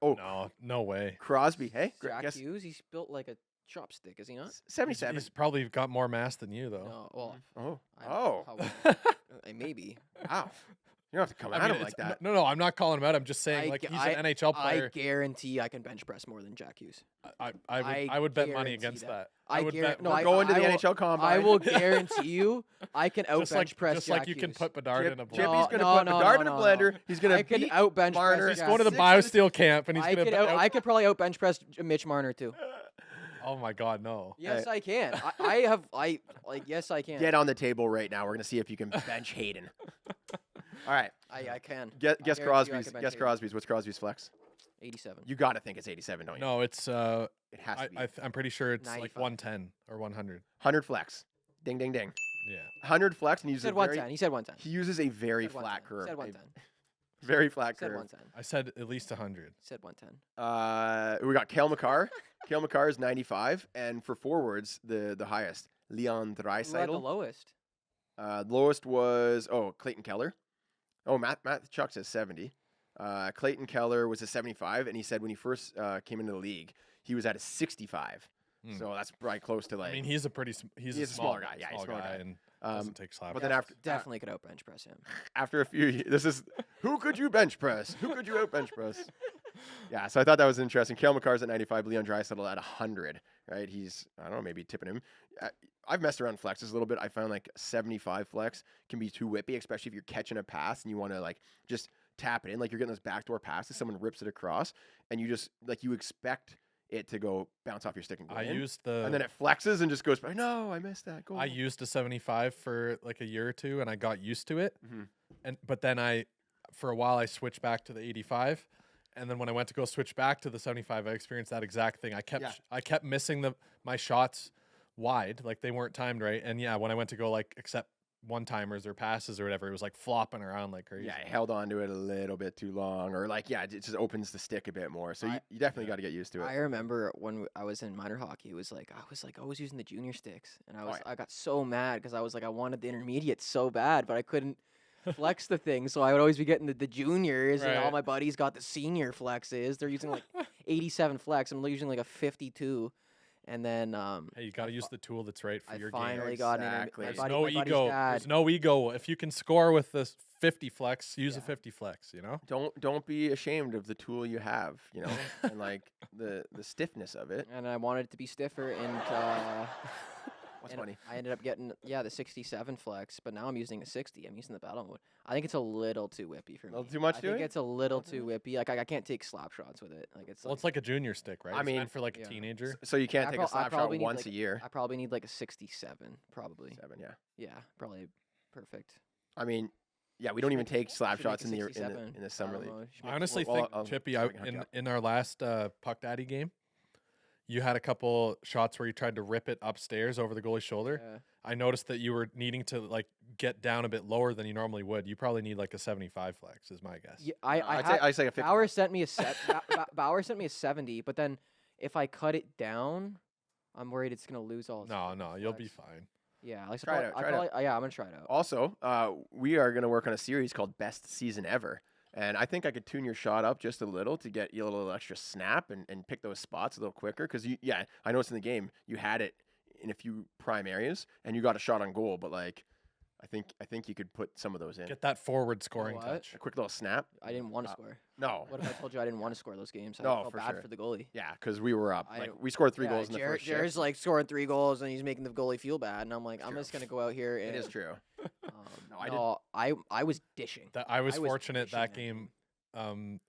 No way. Crosby. Hey, Jack guess Hughes, he's built like a chopstick, is he not? 77. He's probably got more mass than you though. No, well, Oh, I don't know oh, how- maybe. wow. You don't have to come I at mean, him it's- like that. No, I'm not calling him out. I'm just saying I like gu- he's I- an NHL I player. guarantee I can bench press more than Jack Hughes. I would bet money guarantee against that. that. I would guar- bet no, We're I- going to the will- NHL Combine. I will guarantee you, I can out bench press just Jack like you can Hughes. put Bedard in a Chippy's blender. going to No, put no, Bedard no, in a no, blender. no. He's going to I can beat out bench Marner. press. He's going to the Six of the- biosteel camp and he's I going could to. I could probably out bench press Mitch Marner too. Oh my God, no. Yes, I can. Yes, I can. Get on the table right now. We're going to see if you can bench Hayden. All right. I can. Guess guarantee you I Crosby's. can bench Guess Hayden. Crosby's. What's Crosby's flex? 87. You got to think it's 87, don't you? No, it's It has to be. I'm pretty sure it's like 95. 110 or 100. 100 flex. Ding, ding, ding. Yeah. 100 flex, and he He uses said a very, 110. He said 110. he uses a very Said flat 110. curve. Said A 110. very flat Said curve. 110. I said at least 100. Said 110. We got Cale Makar. Cale Makar is 95, and for forwards, the highest, Leon Who had the Draisaitl. lowest? Lowest was Clayton Keller. Oh, Matt Chuck says 70. Clayton Keller was a 75, and he said when he first came into the league, he was at a 65. Hmm. So that's probably close to like. I mean, he's a pretty. He's He's a smaller guy. Yeah, he's a small smaller guy. and um, doesn't take slap. but then shots. Definitely could out bench press him. after a few, this is who could you bench press? Who could you out bench press? Yeah, so I thought that was interesting. Cale Makar's at 95, Leon Draisaitl at 100. Right, he's I don't know, maybe tipping him. I've messed around flexes a little bit. I found like 75 flex can be too whippy, especially if you're catching a pass and you want to like just tap it in, like you're getting those backdoor passes. Someone rips it across, and you just like you expect it to go bounce off your stick and go I in. used the. And then it flexes and just goes by. No, I missed that goal. I used a 75 for like a year or two, and I got used to it. Mhm. But then for a while, I switched back to the 85, and then when I went to go switch back to the 75, I experienced that exact thing. I kept missing my shots wide, like they weren't timed right. And yeah, when I went to go like accept one-timers or passes or whatever, it was like flopping around like crazy. Yeah, I held on to it a little bit too long, or like it just opens the stick a bit more. So you definitely got to get used to it. I remember when I was in minor hockey, it was like I was always using the junior sticks, and yeah. I got so mad because I was like I wanted the intermediate so bad, but I couldn't flex the thing, so I would always be getting the juniors, and all Right. my buddies got the senior flexes. They're using like 87 flex. I'm using like a 52, and then Hey, you got to use the tool that's right for I your finally game. got Exactly. an There's my No buddy's ego. dad- There's no ego. If you can score with this 50 flex, use a Yeah. 50 flex. You know. Don't be ashamed of the tool you have, you know, and like the stiffness of it. and I wanted it to be stiffer, and What's and funny? I ended up getting the 67 flex, but now I'm using a 60. I'm using the battle mode. I think it's a little too whippy for me. Little too much I to think it? it's a little too whippy. Like I can't take slap shots with it. Like it's Well, it's like a junior stick, right? I It's mean, meant for like yeah. a teenager. So you can't I take prob- a slap I shot probably need, once like, a year. I probably need like a 67, probably. 7, yeah. Yeah, probably perfect. I mean, yeah, we don't even take slap Should make shots a in the 67 in the summer battle league. mode. Should I make- honestly well, think, I'll Chippy, see if I can hook you up. in our last Puck Daddy game, you had a couple shots where you tried to rip it upstairs over the goalie's shoulder. yeah. I noticed that you were needing to like get down a bit lower than you normally would, you probably need like a 75 flex, is my guess. Yeah, I'd say a 50. Bauer sent me a Bauer sent me a 70, but then if I cut it down, I'm worried it's gonna lose all. No, you'll be fine. Yeah, like Try it out, yeah, I'm gonna try it out. Also, we are going to work on a series called Best Season Ever. And I think I could tune your shot up just a little to get you a little extra snap and pick those spots a little quicker. Because, I noticed in the game, you had it in a few prime areas, and you got a shot on goal. But, like, I think you could put some of those in. Get that forward scoring what? touch. A quick little snap. I didn't want to score. No. What if I told you I didn't want to score those games? I No, felt for bad sure. for the goalie. Yeah, because we were up. I- Like, we scored 3 Yeah, goals in the first shift. Jared's like scoring 3 goals and he's making the goalie feel bad, and I'm like, I'm True. just gonna go out here and It is true. no, I was dishing. I was I was fortunate dishing that that game.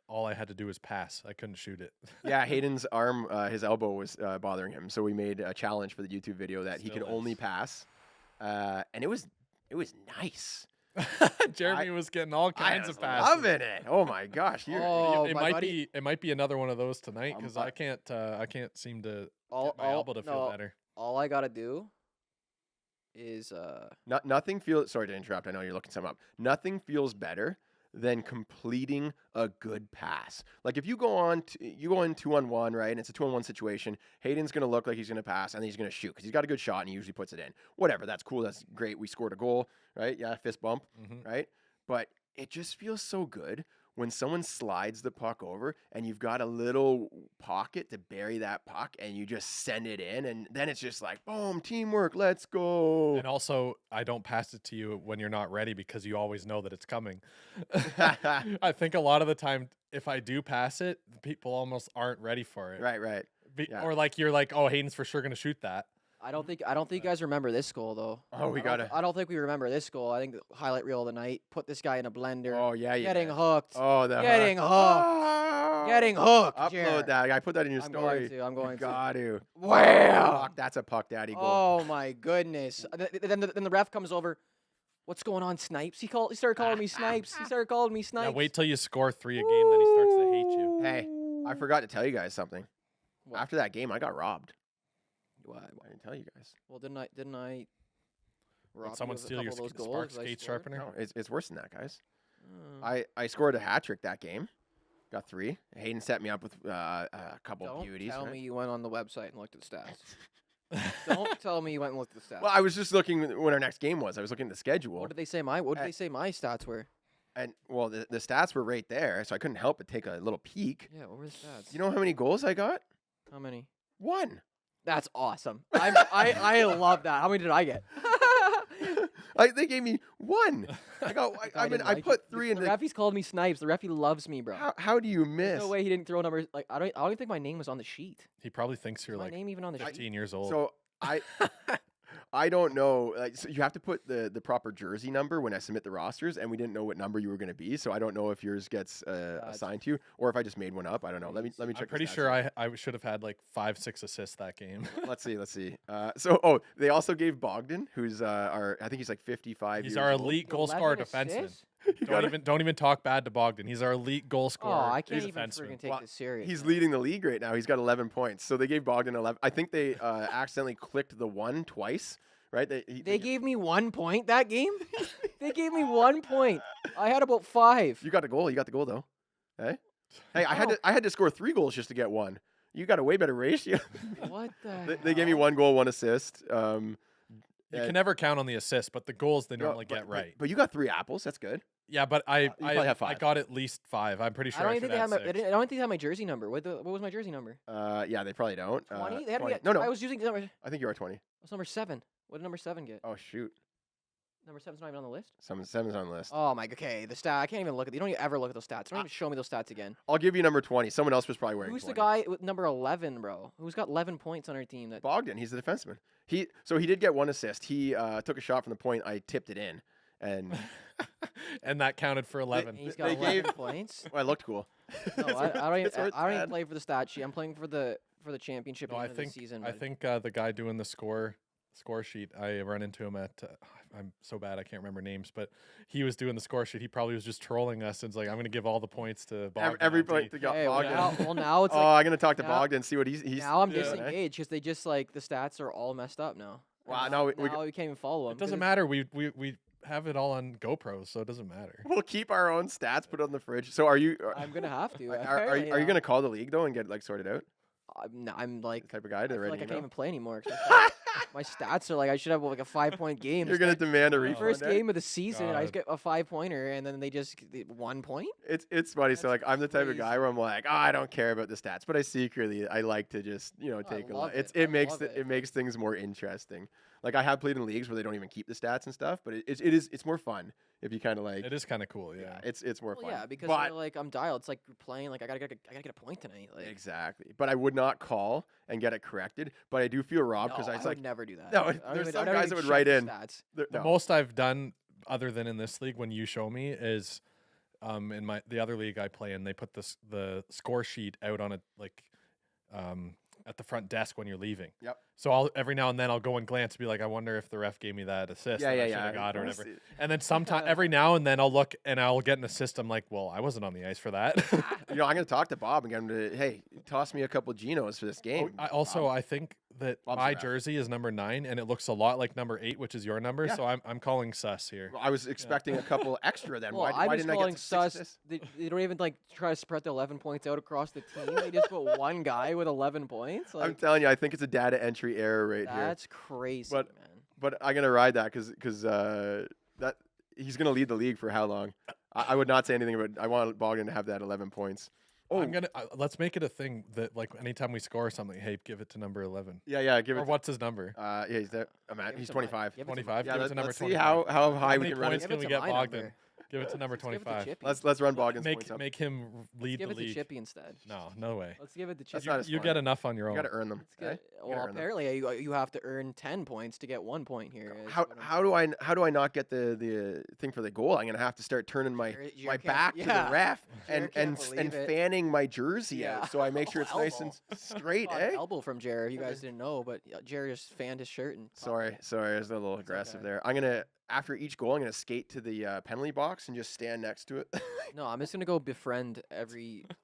All I had to do was pass. I couldn't shoot it. Yeah, Hayden's arm, his elbow was bothering him. So we made a challenge for the YouTube video that he Still could only is. pass. And it was nice. Jeremy was getting all I kinds was of passes. loving it. Oh my gosh. Oh, it my might buddy- be it might be another one of those tonight because but- I can't seem to all, get my elbow to feel better. All I gotta do is Nothing feels. Sorry to interrupt. I know you're looking some up. Nothing feels better than completing a good pass. Like if you go in 2-on-1, right? And it's a 2-on-1 situation. Hayden's gonna look like he's gonna pass and then he's gonna shoot because he's got a good shot and he usually puts it in. Whatever. That's cool. That's great. We scored a goal, right? Yeah, fist bump, right? But it just feels so good when someone slides the puck over and you've got a little pocket to bury that puck and you just send it in and then it's just like, boom, teamwork, let's go. And also, I don't pass it to you when you're not ready because you always know that it's coming. I think a lot of the time, if I do pass it, people almost aren't ready for it. Right. Yeah. Or like you're like, oh, Hayden's for sure gonna shoot that. I don't think you guys remember this goal though. Oh, we gotta. I don't think we remember this goal. I think the highlight reel of the night put this guy in a blender. Oh yeah, getting did. hooked. Oh, the Getting hook. hooked. Oh! Getting hooked. Upload Jared. that. I put that in your I'm story. I'm going to. Got to. Wow. Fuck, that's a puck daddy goal. Oh my goodness. Then the ref comes over. What's going on, Snipes? He started calling me Snipes. He started calling me Snipes. Yeah, wait till you score 3 a game, then he starts to hate you. Hey, I forgot to tell you guys something. What? After that game, I got robbed. What? I didn't tell you guys. Well, didn't I? rob you Someone of a steal your couple of those spark goals I skate scored? sharpener? No, it's worse than that, guys. Oh. I scored a hat trick that game. Got 3. Hayden set me up with a couple Don't beauties. tell right? me you went on the website and looked at the stats. Don't tell me you went and looked at the stats. Well, I was just looking when our next game was. I was looking at the schedule. What did they say my stats were? And well, the stats were right there, so I couldn't help but take a little peek. Yeah, what were the stats? You know how many goals I got? How many? 1. That's awesome. I love that. How many did I get? They gave me 1. I put 3 in the the. referee's called me Snipes. The referee loves me, bro. How do you There's miss? no way he didn't throw numbers. Like I don't even think my name was on the sheet. He probably thinks you're Was my like name even on the sheet? 15 years old. So I don't know. Like, so you have to put the proper jersey number when I submit the rosters, and we didn't know what number you were going to be, so I don't know if yours gets assigned to you or if I just made one up. I don't know. Let me check. I'm the pretty stats sure real I should have had like 5-6 assists that game. Let's see. They also gave Bogdan, who's I think he's like 55 He's years our old. elite goal scorer 11 defenseman. assists? Don't even talk bad to Bogdan. He's our elite goal Oh, scorer. I can't He's a even defenseman. freaking take Well, this serious. He's man. leading the league right now. He's got 11 points. So they gave Bogdan 11. I think they accidentally clicked the 1 twice, right? They gave me 1 point that game. They gave me 1 point. I had about 5. You got the goal. You got the goal though. Hey, I had to score 3 goals just to get 1. You got a way better ratio. What the? They gave me hell? 1 goal, 1 assist. You can never count on the assists, but the goals they normally get right. But you got 3 apples. That's good. Yeah, but I probably have I 5. got at least 5. I'm pretty sure I don't I even should think have I don't think they had my jersey number. What was my jersey number? Yeah, they probably don't. 20. They had 20. me at, No. I was using number. I think you are 20. What's number 7? What did number 7 get? Oh shoot, Number 7's not even on the list. 7's on the list. Oh my. Okay, the stat. I can't even look at. You don't even ever look at those stats. Don't even show me those stats again. I'll give you number 20. Someone else was probably wearing. Who's 20. the guy with number 11, bro? Who's got 11 points on our team? That Bogdan. He's the defenseman. He did get 1 assist. He took a shot from the point. I tipped it in, and and that counted for 11. he's got they 11 gave- points. well, it looked cool. No, I don't even. That's where it's I don't even at. play for the stat sheet. I'm playing for the championship No, at the I end of the think season. I but- think the guy doing the score sheet, I run into him at. I'm so bad I can't remember names, but he was doing the score sheet. He probably was just trolling us and was like, "I'm going to give all the points to Bogdan." Every on point D." to got Okay, Bogdan. now it's Oh, like I'm gonna talk to now- Bogdan, see what he's. now I'm yeah. disengaged because they just like the stats are all messed up now. Wow, And now we now we can't even follow them. It doesn't matter. We have it all on GoPros, so it doesn't matter. We'll keep our own stats, put it on the fridge. So are you? I'm gonna have to. Are apparently, you gonna call the league though and get like sorted out? I'm like The type of guy I to feel write like I an can't email? even play anymore. 'Cause my stats are like I should have like a 5-point game. You're gonna demand a Oh. refund. First eh? game of the season, I just God. get a 5-pointer, and then they just 1 point. It's funny. So That's like I'm the type of crazy. guy where I'm like, I don't care about the stats, but I secretly I like to just I take a love look. it. It I makes love it. it makes things more interesting. Like I have played in leagues where they don't even keep the stats and stuff, but it's more fun if you kind of like It is kind of cool, yeah. it's more Well, fun. yeah, because but you're like I'm dialed. It's like you're playing. Like I gotta get a point tonight. Like exactly. But I would not call and get it corrected. But I do feel robbed because no, I I was would like, never do that. No, I don't there's even- some I don't guys even that would check write the in. stats. "There- The no." most I've done, other than in this league, when you show me, is in the other league I play in. They put the score sheet out on at the front desk when you're leaving. Yep. So every now and then I'll go and glance and be like, I wonder if the ref gave me that assist Yeah, that I yeah, should have yeah. got or Wanna whatever. see- And then sometime every now and then I'll look and I'll get an assist. I'm like, well, I wasn't on the ice for that. I'm gonna talk to Bob and get him to hey, toss me a couple Genos for this game. I think that Bob's the my ref. jersey is number 9 and it looks a lot like number 8, which is your number. Yeah. So I'm calling sus here. Well, I was expecting a couple extra then. Well, why I'm didn't just I calling get six sus. assists? They don't even like try to spread the 11 points out across the team. They just put one guy with 11 points. Like I'm telling you, I think it's a data entry error right here. that's crazy, But- man. But I'm gonna ride that because that he's gonna lead the league for how long? I would not say anything about. I want Bogdan to have that 11 points. Oh, I'm gonna let's make it a thing that like anytime we score something, hey, give it to number 11. yeah, give Or it. what's his number? Yeah, he's there. Give it He's to my- 25. give it to my- 25. Yeah, Give it to number let's see 25. how high How we many can run points it. can Give we it get to my Bogdan? number. Give it to number Let's give it to 25. Chippy. Let's run Bogdan's points up. Make him lead Give the it to league. Chippy instead. No way. Let's give it to That's Chippy. not as You fun. get enough on your You own. gotta earn them. Let's get- okay? well, earn them. apparently you have to earn 10 points to get 1 point here. is How what I'm how do I not get the thing for the goal? I'm gonna have to start turning my Jared my can't- back to yeah. the ref Jared and can't and believe it. fanning my jersey Yeah. out so I make sure it's nice and straight. Oh, an Eh? elbow from Jared. You guys Okay. didn't know, but Jared just fanned his shirt and. popped Sorry, it. I was a little aggressive okay. there. I'm gonna after each goal, I'm gonna skate to the penalty box and just stand next to it. No, I'm just gonna go befriend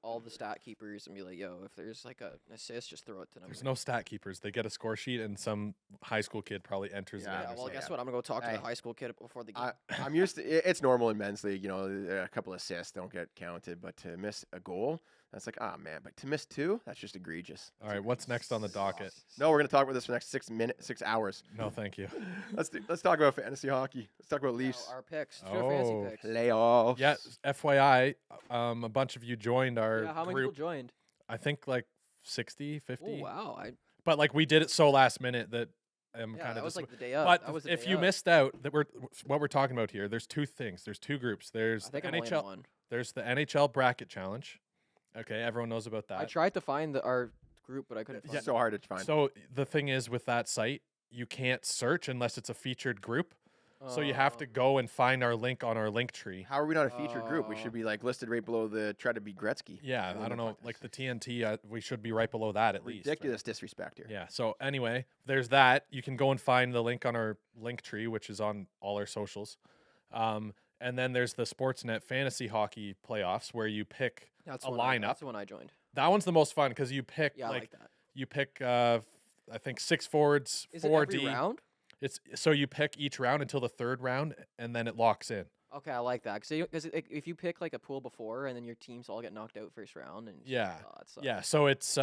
all the stat keepers and be like, "Yo, if there's like an assist, just throw it to number." There's no stat keepers. They get a score sheet and some high school kid probably enters Yeah, the Yeah, numbers. well, yeah. guess what? I'm gonna go talk to Hey. the high school kid before the game. I'm used to it's normal in men's league. A couple assists don't get counted, but to miss a goal, that's like man. But to miss 2, that's just egregious. All right, what's next on the docket? No, we're gonna talk about this for the next 6 hours. No, thank you. Let's talk about fantasy hockey. Let's talk about Now, Leafs our picks. Let's do our fantasy Oh. picks. playoffs. Yeah, FYI, a bunch of you joined our Yeah, how many people group. joined? I think like 60, 50. Oh wow, But like we did it so last minute that I'm yeah, kind that of was dis- like the day up. But That was the if day you up. missed out, that what we're talking about here. There's two things. There's two groups. There's I the think I'm only in NHL. one. There's the NHL bracket challenge. Okay, everyone knows about that. I tried to find our group, but I couldn't find It's it. so hard to find. So the thing is with that site, you can't search unless it's a featured group. So you have to go and find our link on our link tree. How are we not a featured group? We Oh. should be like listed right below the try to be Gretzky. Yeah, in I the don't know, podcast. like the TNT, we should be right below that at least. right? Ridiculous disrespect here. Yeah. So anyway, there's that. You can go and find the link on our link tree, which is on all our socials. And then there's the Sportsnet Fantasy Hockey Playoffs, where you pick That's a one lineup. That's the one I joined. That one's the most fun because you pick Yeah, I like like that. you pick I think 6 forwards, Is it 4 every D. round? It's so you pick each round until the third round, and then it locks in. Okay, I like that. Because if you pick like a pool before and then your teams all get knocked out first round and Yeah. that sucks. Yeah, so it's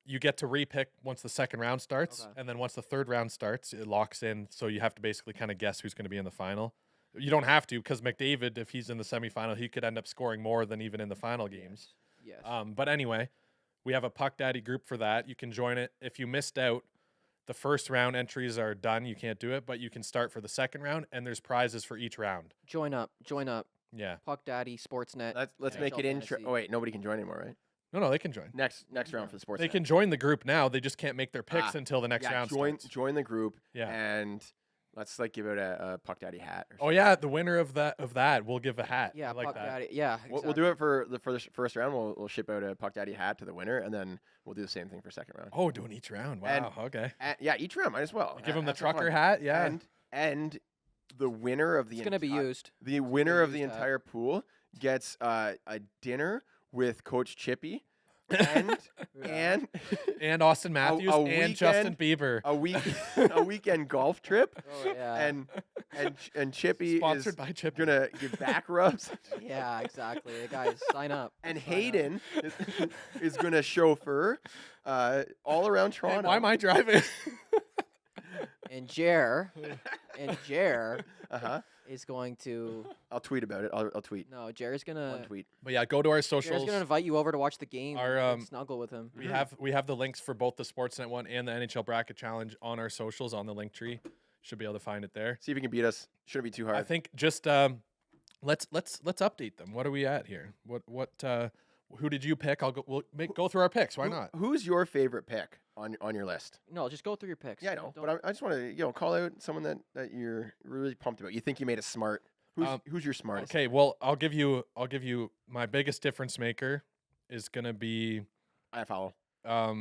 you get to repick once the second round starts, Okay. and then once the third round starts, it locks in. So you have to basically kind of guess who's going to be in the final. You don't have to because McDavid, if he's in the semifinal, he could end up scoring more than even in the final games. Yes. But anyway, we have a Puck Daddy group for that. You can join it. If you missed out, the first round entries are done. You can't do it, but you can start for the second round, and there's prizes for each round. Join up. Yeah. Puck Daddy, Sportsnet. Let's NHL make it intro. Fantasy. Oh wait, nobody can join anymore, right? No, they can join. Next round for the sports. They can join the group now. They just can't make their picks until the next round starts. Join the group. Yeah. And let's like give out a Puck Daddy hat. Or Oh yeah, the winner of that we'll give a hat. Yeah, I like Puck that. Daddy. Yeah, We'll do it for the first round. We'll ship out a Puck Daddy hat to the winner, and then we'll do the same thing for second round. Oh, doing each round. Wow. okay. Yeah, each round might as well. Give him the Have some trucker fun. hat. Yeah. And the winner of the It's gonna be used. the winner of the used hat. entire pool gets a dinner with Coach Chippy and and and Austin Matthews and Justin Bieber. a weekend golf trip Oh yeah. and and Chippy Sponsored is by Chippy. gonna give back rubs, Yeah, exactly. Guys, sign up. and Sign up. Hayden is gonna chauffeur all around Hey, Toronto. why am I driving? And Jer Uh-huh. is going to. I'll tweet about it. I'll tweet. No, Jer's gonna. One tweet. But yeah, go to our Jer's socials. gonna invite you over to watch the game. Our, and snuggle with him. We have the links for both the Sportsnet one and the NHL Bracket Challenge on our socials on the link tree. Should be able to find it there. See if you can beat us. Shouldn't be too hard. I think just let's update them. What are we at here? Who did you pick? We'll go through our picks. Why not? Who's your favorite pick on your list? No, just go through your picks. Yeah, I know, but I just want to call out someone that you're really pumped about. You think you made a smart. Who's your smartest? Okay, well I'll give you my biggest difference maker is gonna be I follow. no.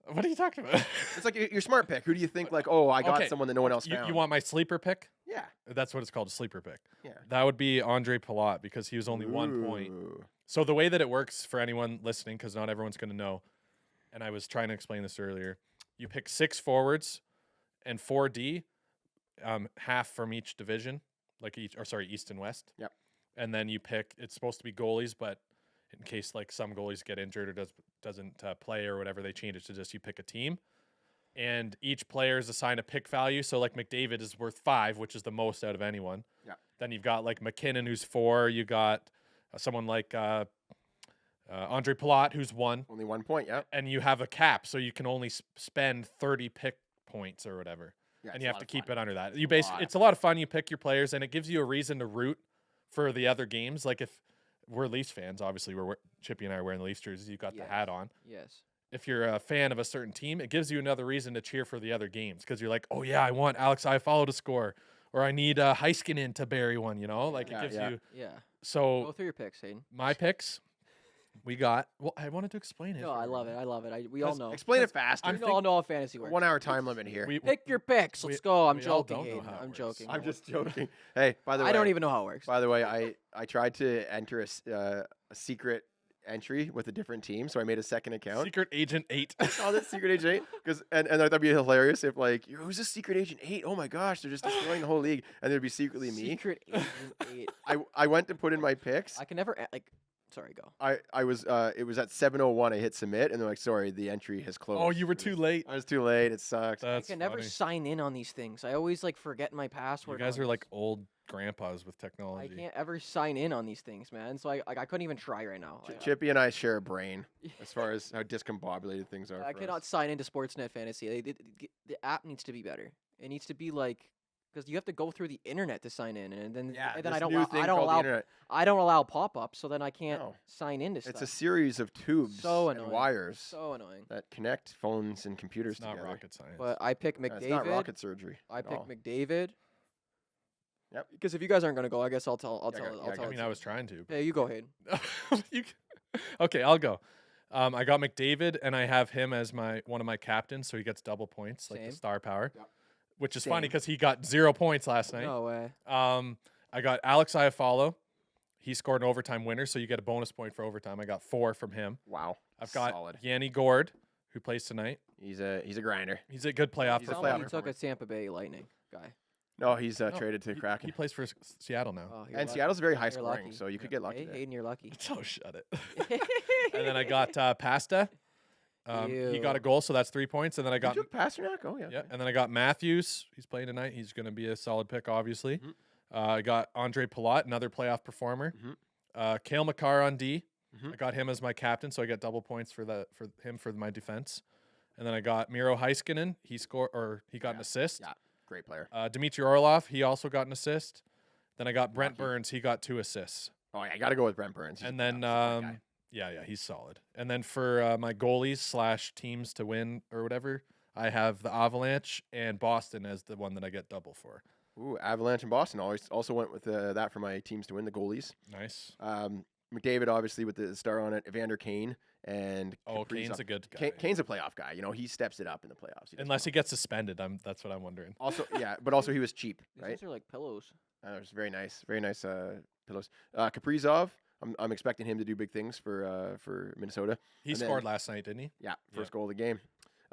What are you talking about? It's like your smart pick. Who do you think I got Okay, someone that no one else found? You want my sleeper pick? Yeah. That's what it's called, a sleeper pick. Yeah. That would be Andre Palat because he was only 1 point. Ooh. So the way that it works for anyone listening, because not everyone's going to know, and I was trying to explain this earlier, you pick 6 forwards and 4D, half from each division, East and West. Yep. And then you pick, it's supposed to be goalies, but in case some goalies get injured or doesn't play or whatever, they change it to just you pick a team. And each player is assigned a pick value. So McDavid is worth 5, which is the most out of anyone. Yeah. Then you've got McKinnon, who's 4. You got someone like Andre Palat, who's 1. Only 1 point. Yeah. And you have a cap, so you can only spend 30 pick points or whatever. Yeah, And you have to keep fun. it under that. Lot. It's a lot of fun. You pick your players, and it gives you a reason to root for the other games. Like if we're Leafs fans, obviously Chippy and I are wearing the Leafs jerseys. You got the hat on. Yes. If you're a fan of a certain team, it gives you another reason to cheer for the other games because you're like, oh yeah, I want Alex Iafallo to score, or I need Heiskanen to bury one. It gives you. Yeah. So Go through your picks, Hayden. my picks, we got. Well, I wanted to explain it. No, I love it. I love it. We all know. Explain it faster. We all know how fantasy works. 1 hour time limit here. Pick your picks. Let's go. I'm we all joking, don't know Hayden. how it I'm works. joking. I'm just joking. Hey, by the way, I don't even know how it works. By the way, I tried to enter a secret entry with a different team, so I made a second account. Secret Agent 8. I called it Secret Agent 8 because and that'd be hilarious if who's this Secret Agent 8? Oh my gosh, they're just destroying the whole league, and there'd be secretly me. Secret Agent 8. I went to put in my picks. I can never Sorry, go. I was it was at 7:01. I hit submit, and they're like, "Sorry, the entry has closed." Oh, you were too late. I was too late. It sucks. That's I can never funny. sign in on these things. I always forget my You password. guys on are these. like old grandpas with I technology. can't ever sign in on these things, man. So I couldn't even try right now. Chippy and I share a brain as far as how discombobulated things are. I for cannot us. sign into Sportsnet Fantasy. The app needs to be better. It needs to be because you have to go through the internet to sign in, and then Yeah, I this don't new thing I don't called the allow internet. I don't allow pop-ups, so then I can't No. sign into It's a stuff. series of tubes So and annoying. wires So annoying. that connect phones and computers It's not together. rocket science. But I pick Yeah, it's not McDavid. rocket surgery. I at pick all. McDavid. Yep. Because if you guys aren't gonna go, I guess I'll tell. I'll Yeah, tell. go- I'll yeah, tell. I go. mean, I was trying to. Hey, you go ahead. Okay, I'll go. I got McDavid, and I have him as one of my captains, so he gets double points, like Same. the star power, Yep. which is funny Same. because he got 0 points last night. No way. I got Alex Iafallo. He scored an overtime winner, so you get a bonus point for overtime. I got 4 from him. Wow. I've got solid. Yanni Gord, who plays tonight. He's a grinder. He's a good playoff He's a Somebody playoff performer. took a Tampa Bay Lightning guy. No, he's No, traded to Kraken. He plays for Seattle now. Oh, you're And lucky. Seattle's very high You're scoring, lucky. so you could get lucky Hey, there. Hayden, you're lucky. Oh, shut it. And then I got Pasta. He got a goal, so that's 3 points. And then I got You took Pasternak? Oh, yeah. yeah, okay. and then I got Matthews. He's playing tonight. He's going to be a solid pick, obviously. Mhm. I got Andre Palat, another playoff performer. Cale Makar on D. Mhm. I got him as my captain, so I get double points for him for my defense. And then I got Miro Heiskanen. He got an assist. Yeah. Great player. Dmitry Orlov. He also got an assist. Then I got Brent Lucky. Burns. He got 2 assists. Oh, yeah. I got to go with Brent Burns. He's And a then solid guy. yeah, he's solid. And then for my goalies / teams to win or whatever, I have the Avalanche and Boston as the one that I get double for. Ooh, Avalanche and Boston. Also went with that for my teams to win, the goalies. Nice. McDavid, obviously, with the star on it. Evander Kane and Oh, Kaprizov. Kane's a good guy. Kane's a playoff guy. He steps it up in the playoffs. He does Unless he well. gets suspended, that's what I'm wondering. Also, yeah, but also he was cheap, These right? things are like pillows. It was very nice pillows. Kaprizov, I'm expecting him to do big things for Minnesota. He And then- scored last night, didn't he? Yeah, Yeah. first goal of the game.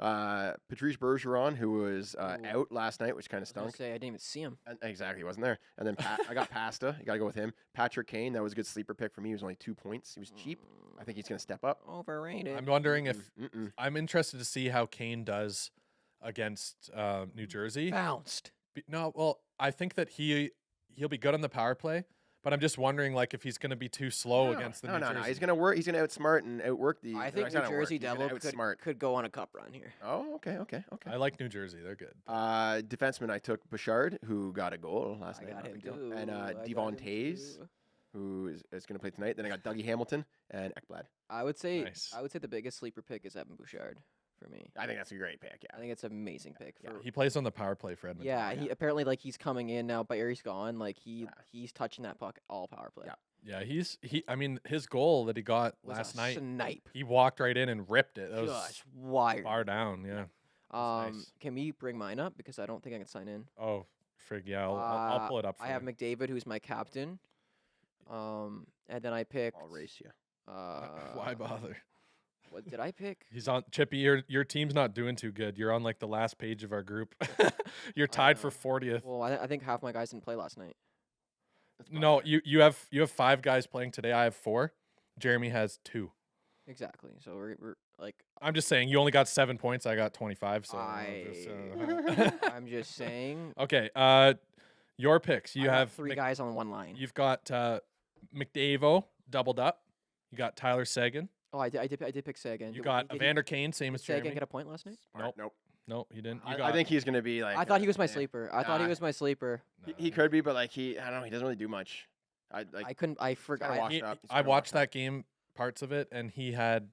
Patrice Bergeron, who was out last night, which kind of I was gonna stunk. say I didn't even see him. Exactly, he wasn't there. And then I got Pasta. You got to go with him. Patrick Kane, that was a good sleeper pick for me. He was only 2 points. He was cheap. I think he's going to step up. Overrated. I'm wondering if Mm-mm. I'm interested to see how Kane does against New Jersey. Bounced. No, well, I think that he'll be good on the power play, but I'm just wondering like if he's going to be too slow against the New Jersey. No. He's going to work. He's going to outsmart and outwork the. I think he's New not gonna Jersey work, he's gonna Devil outsmart. could go on a cup run here. Oh, okay. I like New Jersey; they're good. Defenseman, I took Bouchard, who got a goal last I night. got not a him big deal. too. And I got him Devon Tays, too. who is going to play tonight. Then I got Dougie Hamilton and Ekblad. I would say Nice. the biggest sleeper pick is Evan Bouchard for me. I think that's a great pick. I Yeah. think it's an amazing pick. Yeah, For, He plays on the power play for Edmonton. yeah, he apparently like he's coming in now. Barry's gone. Like he's touching that puck all power play. Yeah. Yeah, I mean, his goal that he got Was last a night, snipe. he walked right in and ripped it. That was Just wired. far down. Yeah. nice. Can we bring mine up because I don't think I can sign in. Oh, frig. Yeah, I'll pull it up. For I have you. McDavid, who's my captain. And then I picked. I'll race you. Why bother? What did I pick? He's on Chippy. Your team's not doing too good. You're on like the last page of our group. You're I tied for know. 40th. Well, I think half my guys didn't play last night. No, you have 5 guys playing today. I have 4. Jeremy has 2. Exactly. So we're like I'm just saying you only got 7 points. I got 25. So I'm just saying. okay. Your picks. You I got have 3 guys on one line. You've got McDavid doubled up. You got Tyler Seguin. Oh, I did pick Sagan. You got Evander Kane, same as Sagan Jeremy. get a point last night? Nope. No, he didn't. You I got, think he's going to be like. I thought he was my yeah. sleeper. I thought he Nah. was my sleeper. He could be, but like I don't know. He doesn't really do much. I I forgot. watch- He- washed up. He's I kinda watched washed that game, parts of it, and he had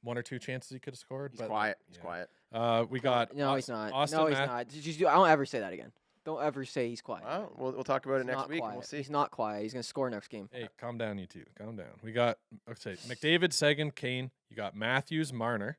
1 or 2 chances he could have scored. he's but quiet. He's yeah. quiet. We got No, he's not. Austin no, he's Math- not. Don't ever say that again. Don't ever say he's quiet. Well, we'll talk about it He's next not week. quiet. And we'll see. He's not quiet. He's gonna score next game. Hey, calm down, you two. Calm down. We got McDavid, Seguin, Kane. You got Matthews, Marner,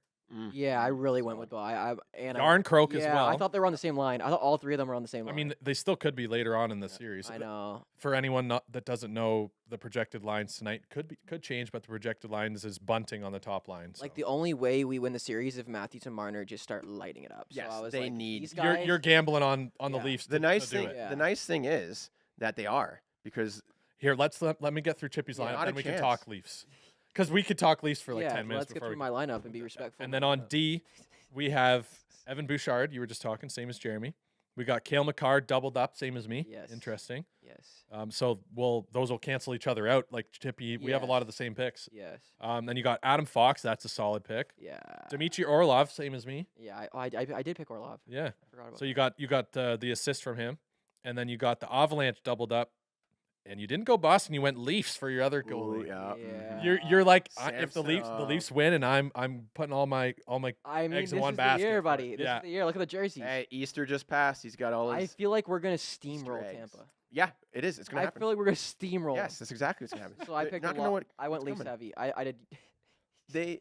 Yeah, I really went with and Yarn Croak yeah, as well. I thought they were on the same line. I thought all 3 of them were on the same I line. mean, they still could be later on in the series. I know. For anyone that doesn't know, the projected lines tonight could change, but the projected lines is Bunting on the top line. Like so. the only way we win the series if Matthews and Marner just start lighting it up. Yes, so I was they like, need- these you're guys. you're gambling on the Yeah. Leafs. The to nice do thing. it. Yeah. The nice thing is that they are because Here, let me get through Chippy's Yeah, lineup, not a then we can chance. talk Leafs. Because we could talk Leafs for like yeah, 10 minutes let's get before through we my lineup and be respectful. And then on D, we have Evan Bouchard. You were just talking, same as Jeremy. We got Cale McCarr doubled up, same as me. Yes. Interesting. Yes. So those will cancel each other out. Like Chippy, we have a lot of the same picks. Yes. Then you got Adam Fox. That's a solid pick. Yeah. Dmitry Orlov, same as me. Yeah. I did pick Orlov. Yeah. I forgot about So that. you got the assist from him, and then you got the Avalanche doubled up, and you didn't go Boston. You went Leafs for your other goalie. yeah. You're like if the Samson. Leafs win, and I'm putting all my I mean, eggs this in one is basket the year, for it. buddy. This Yeah. is the year. Look at the jerseys. Hey, Easter just passed. He's got all I his. feel like we're gonna steamroll eggs. Tampa. Yeah, it is. It's gonna I happen. feel like we're gonna steamroll. Yes, that's exactly what's gonna happen. So I They're picked not a gonna know lot. what I went what's Leafs coming. heavy. I did. They've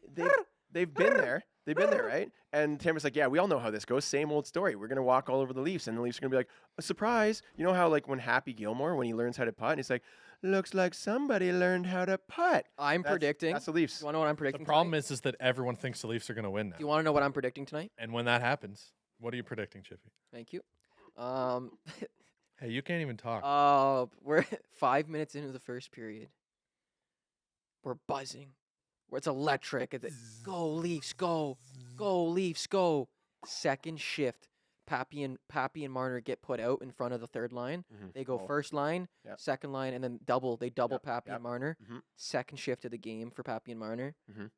been there. They've been there, right? And Tampa's like, yeah, we all know how this goes. Same old story. We're gonna walk all over the Leafs, and the Leafs are gonna be like, a surprise. You know how like when Happy Gilmore, when he learns how to putt, and he's like, looks like somebody learned how to putt. I'm predicting. That's the Leafs. You want to know what I'm The predicting? problem tonight? is that everyone thinks the Leafs are going to win now. Do you want to know what I'm predicting tonight? And when that happens, what are you predicting, Chippy? Thank you. Hey, you can't even talk. We're 5 minutes into the first period. We're buzzing. Where it's electric. It's go Leafs, go Leafs, go. Second shift. Pappy and Marner get put out in front of the third line. Mhm. They go Oh. first line, Yep. second line, and then double. They double Yep, Pappy yep. and Marner. Mhm. Second shift of the game for Pappy and Marner. Mhm.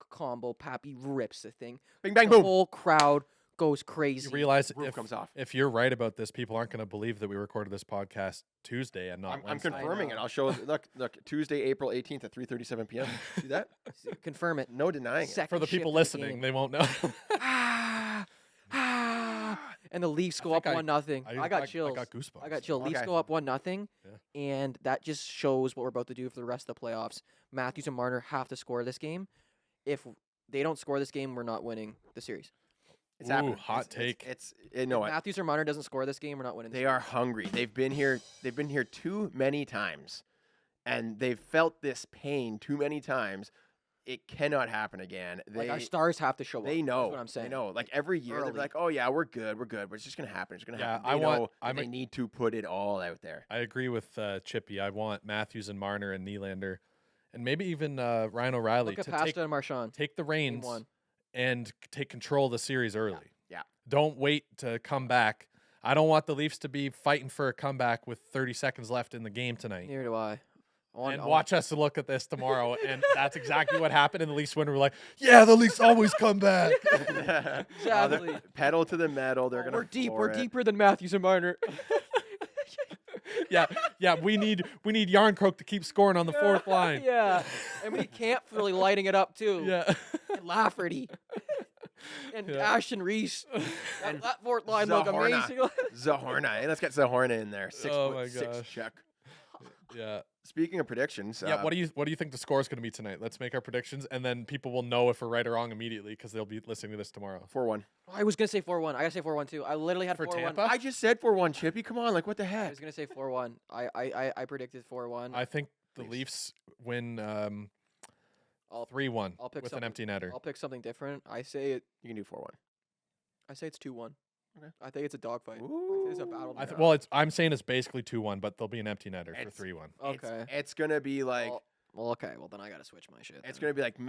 Combo. Pappy rips the thing. Bing bang The boom. whole crowd goes crazy. You realize Roof if, comes off. if you're right about this, people aren't going to believe that we recorded this podcast Tuesday and not I'm Wednesday. confirming it. know. I'll show. Look, Tuesday, April 18th at 3:37 p.m. See that? Confirm it. No denying it. Second For the shift people of the listening, game. they won't know. And the Leafs I go up think 1-0. I got chills. I got goosebumps. I got chills. Leafs Okay. go up 1-0, Yeah. and that just shows what we're about to do for the rest of the playoffs. Matthews and Marner have to score this game. If they don't score this game, we're not winning the series. It's Ooh, happening. hot take. It's you know what? Matthews or Marner doesn't score this game, we're not winning. They are hungry. They've been here too many times, and they've felt this pain too many times. it cannot happen again. Like our stars have to show up. They know. That's what I'm saying. They know. Like every year, they're Early. like, "Oh yeah, we're good, but it's just gonna happen. It's gonna Yeah, happen." I They want- know that I'm they a- need to put it all out there. I agree with Chippy. I want Matthews and Marner and Nylander, and maybe even Ryan O'Reilly Look at to Pasta and Marchand. take the reins one. and take control of the series early. Yeah. Don't wait to come back. I don't want the Leafs to be fighting for a comeback with 30 seconds left in the game tonight. Neither do I. And watch us look at this tomorrow, and that's exactly what happened in the Leafs when we're like, yeah, the Leafs always come back. Exactly. Pedal to the metal. They're gonna. We're deep. floor We're it. deeper than Matthews and Marner. yeah. We need Yarncroke to keep scoring on the fourth line. Yeah. And we need Camp really lighting it up too. Yeah. And Lafferty. And Ashton Reese. And that fourth line look Zahorna. amazing. Zahorna. Hey, let's get Zahorna in there. 6 Oh foot my 6 gosh. check. Yeah. Speaking of predictions, Yeah, what do you think the score is going to be tonight? Let's make our predictions, and then people will know if we're right or wrong immediately because they'll be listening to this tomorrow. 4-1. I was gonna say 4-1. I gotta say 4-1 too. I literally had For 4-1. Tampa? I just said 4-1, Chippy. Come on, like what the I heck? was gonna say 4-1. I predicted 4-1. I think the Leafs. Leafs win I'll 3-1 I'll pick with an something- empty netter. I'll pick something different. I say You can do 4-1. it's 2-1. Okay. I think it's a dogfight. Ooh. It's a battle. I to well, I'm saying it's basically 2-1, but there'll be an empty netter for It's- 3-1. Okay. It's gonna be like Well, okay. Well, then I gotta switch my shit. it's then. gonna be like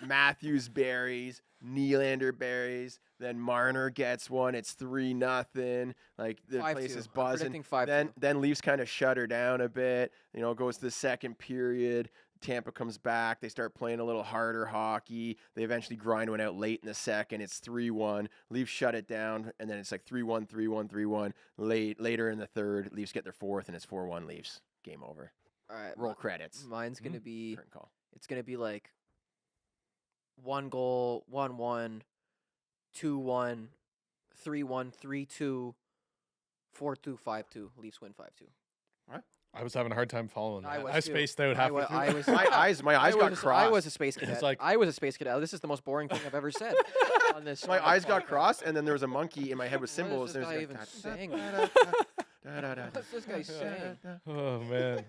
Matthews berries, Nylander berries. Then Marner gets one. It's 3-0. Like the 5-2. place is I'm buzzing. predicting 5-2. Then Leafs kind of shut her down a bit. You know, goes to the second period. Tampa comes back. They start playing a little harder hockey. They eventually grind one out late in the second. It's 3-1. Leafs shut it down, and then it's like 3-1, 3-1, 3-1. Later in the third, Leafs get their fourth, and it's 4-1 Leafs. Game over. All right. Roll credits. Mine's gonna be. Curtain call. It's gonna be like 1 goal, 1-1, 2-1, 3-1, 3-2, 4-2, 5-2. Leafs win 5-2. I was having a hard time following I that. was I too. spaced out I halfway wa- through. I was- My eyes got crossed. I was a space cadet. like- I was a space cadet. This is the most boring thing I've ever said on this. My on this eyes got podcast. crossed, and then there was a monkey in my head with What is symbols. this and it guy was even like, saying? da-da-da-da. What's this guy saying? Oh, man.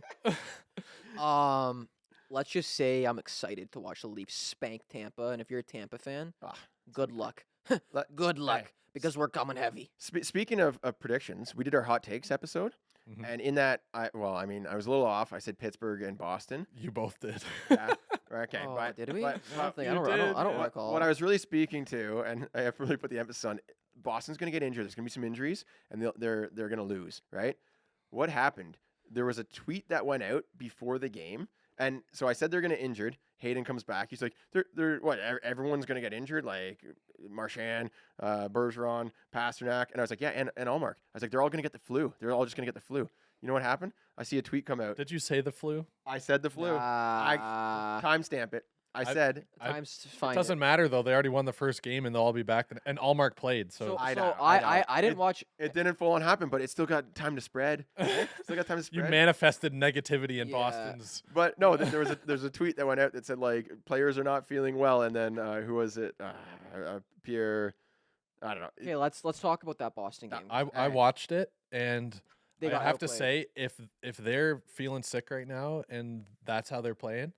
Let's just say I'm excited to watch the Leafs spank Tampa, and if you're a Tampa fan, Ah, good luck. Let- Good luck, hey, because we're coming heavy. Speaking of predictions, we did our hot takes episode, Mhm. and in that, I was a little off. I said Pittsburgh and Boston. You both did. Yeah, okay, Oh, but did we? but- I don't think. I you don't. I don't, did. I don't what- recall. What I was really speaking to, and I have to really put the emphasis on, Boston's going to get injured. There's going to be some injuries, and they're going to lose. Right? What happened? There was a tweet that went out before the game, and so I said they're going to injured. Hayden comes back. He's like, they're what? Everyone's going to get injured, like Marchand, Bergeron, Pasternak, and I was like, yeah, and Allmark. I was like, they're all going to get the flu. They're all just going to get the flu. You know what happened? I see a tweet come out. Did you say the flu? I said the flu. Timestamp it. I said Times It fine. doesn't matter, though. They already won the first game, and they'll all be back. And Allmark played, so So, I so know, I didn't It- watch. it didn't full on happen, but it still got time to spread. Still got time to you spread. manifested negativity in Yeah. Boston's. But no, there's a tweet that went out that said like players are not feeling well, and then who was it? Pierre. I don't know. Okay, let's talk about that Boston game. I watched it, and They I got have to outplayed. say, if they're feeling sick right now and that's how they're playing,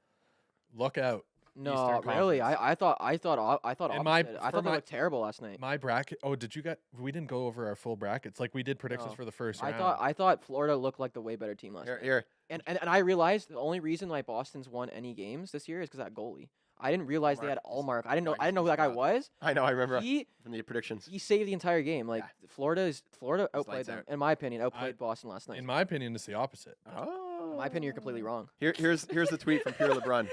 look out. No, Eastern really. Conference. I thought In my- opposite. I for thought they my- looked terrible last night. My bracket. Oh, did you get? We didn't go over our full brackets. Like we did predictions No. for the first I round. thought Florida looked like the way better team last night. Here. And I realized the only reason why Boston's won any games this year is because that goalie. I didn't realize they had Allmark. Allmark. I didn't know Allmark who that guy is was. I know. I remember He from the predictions. saved the entire game. Like Florida outplayed lights them. out. In my opinion, outplayed Boston last night. In my opinion, it's the opposite. Oh. In my opinion, you're completely wrong. Here's the tweet from Pierre LeBrun.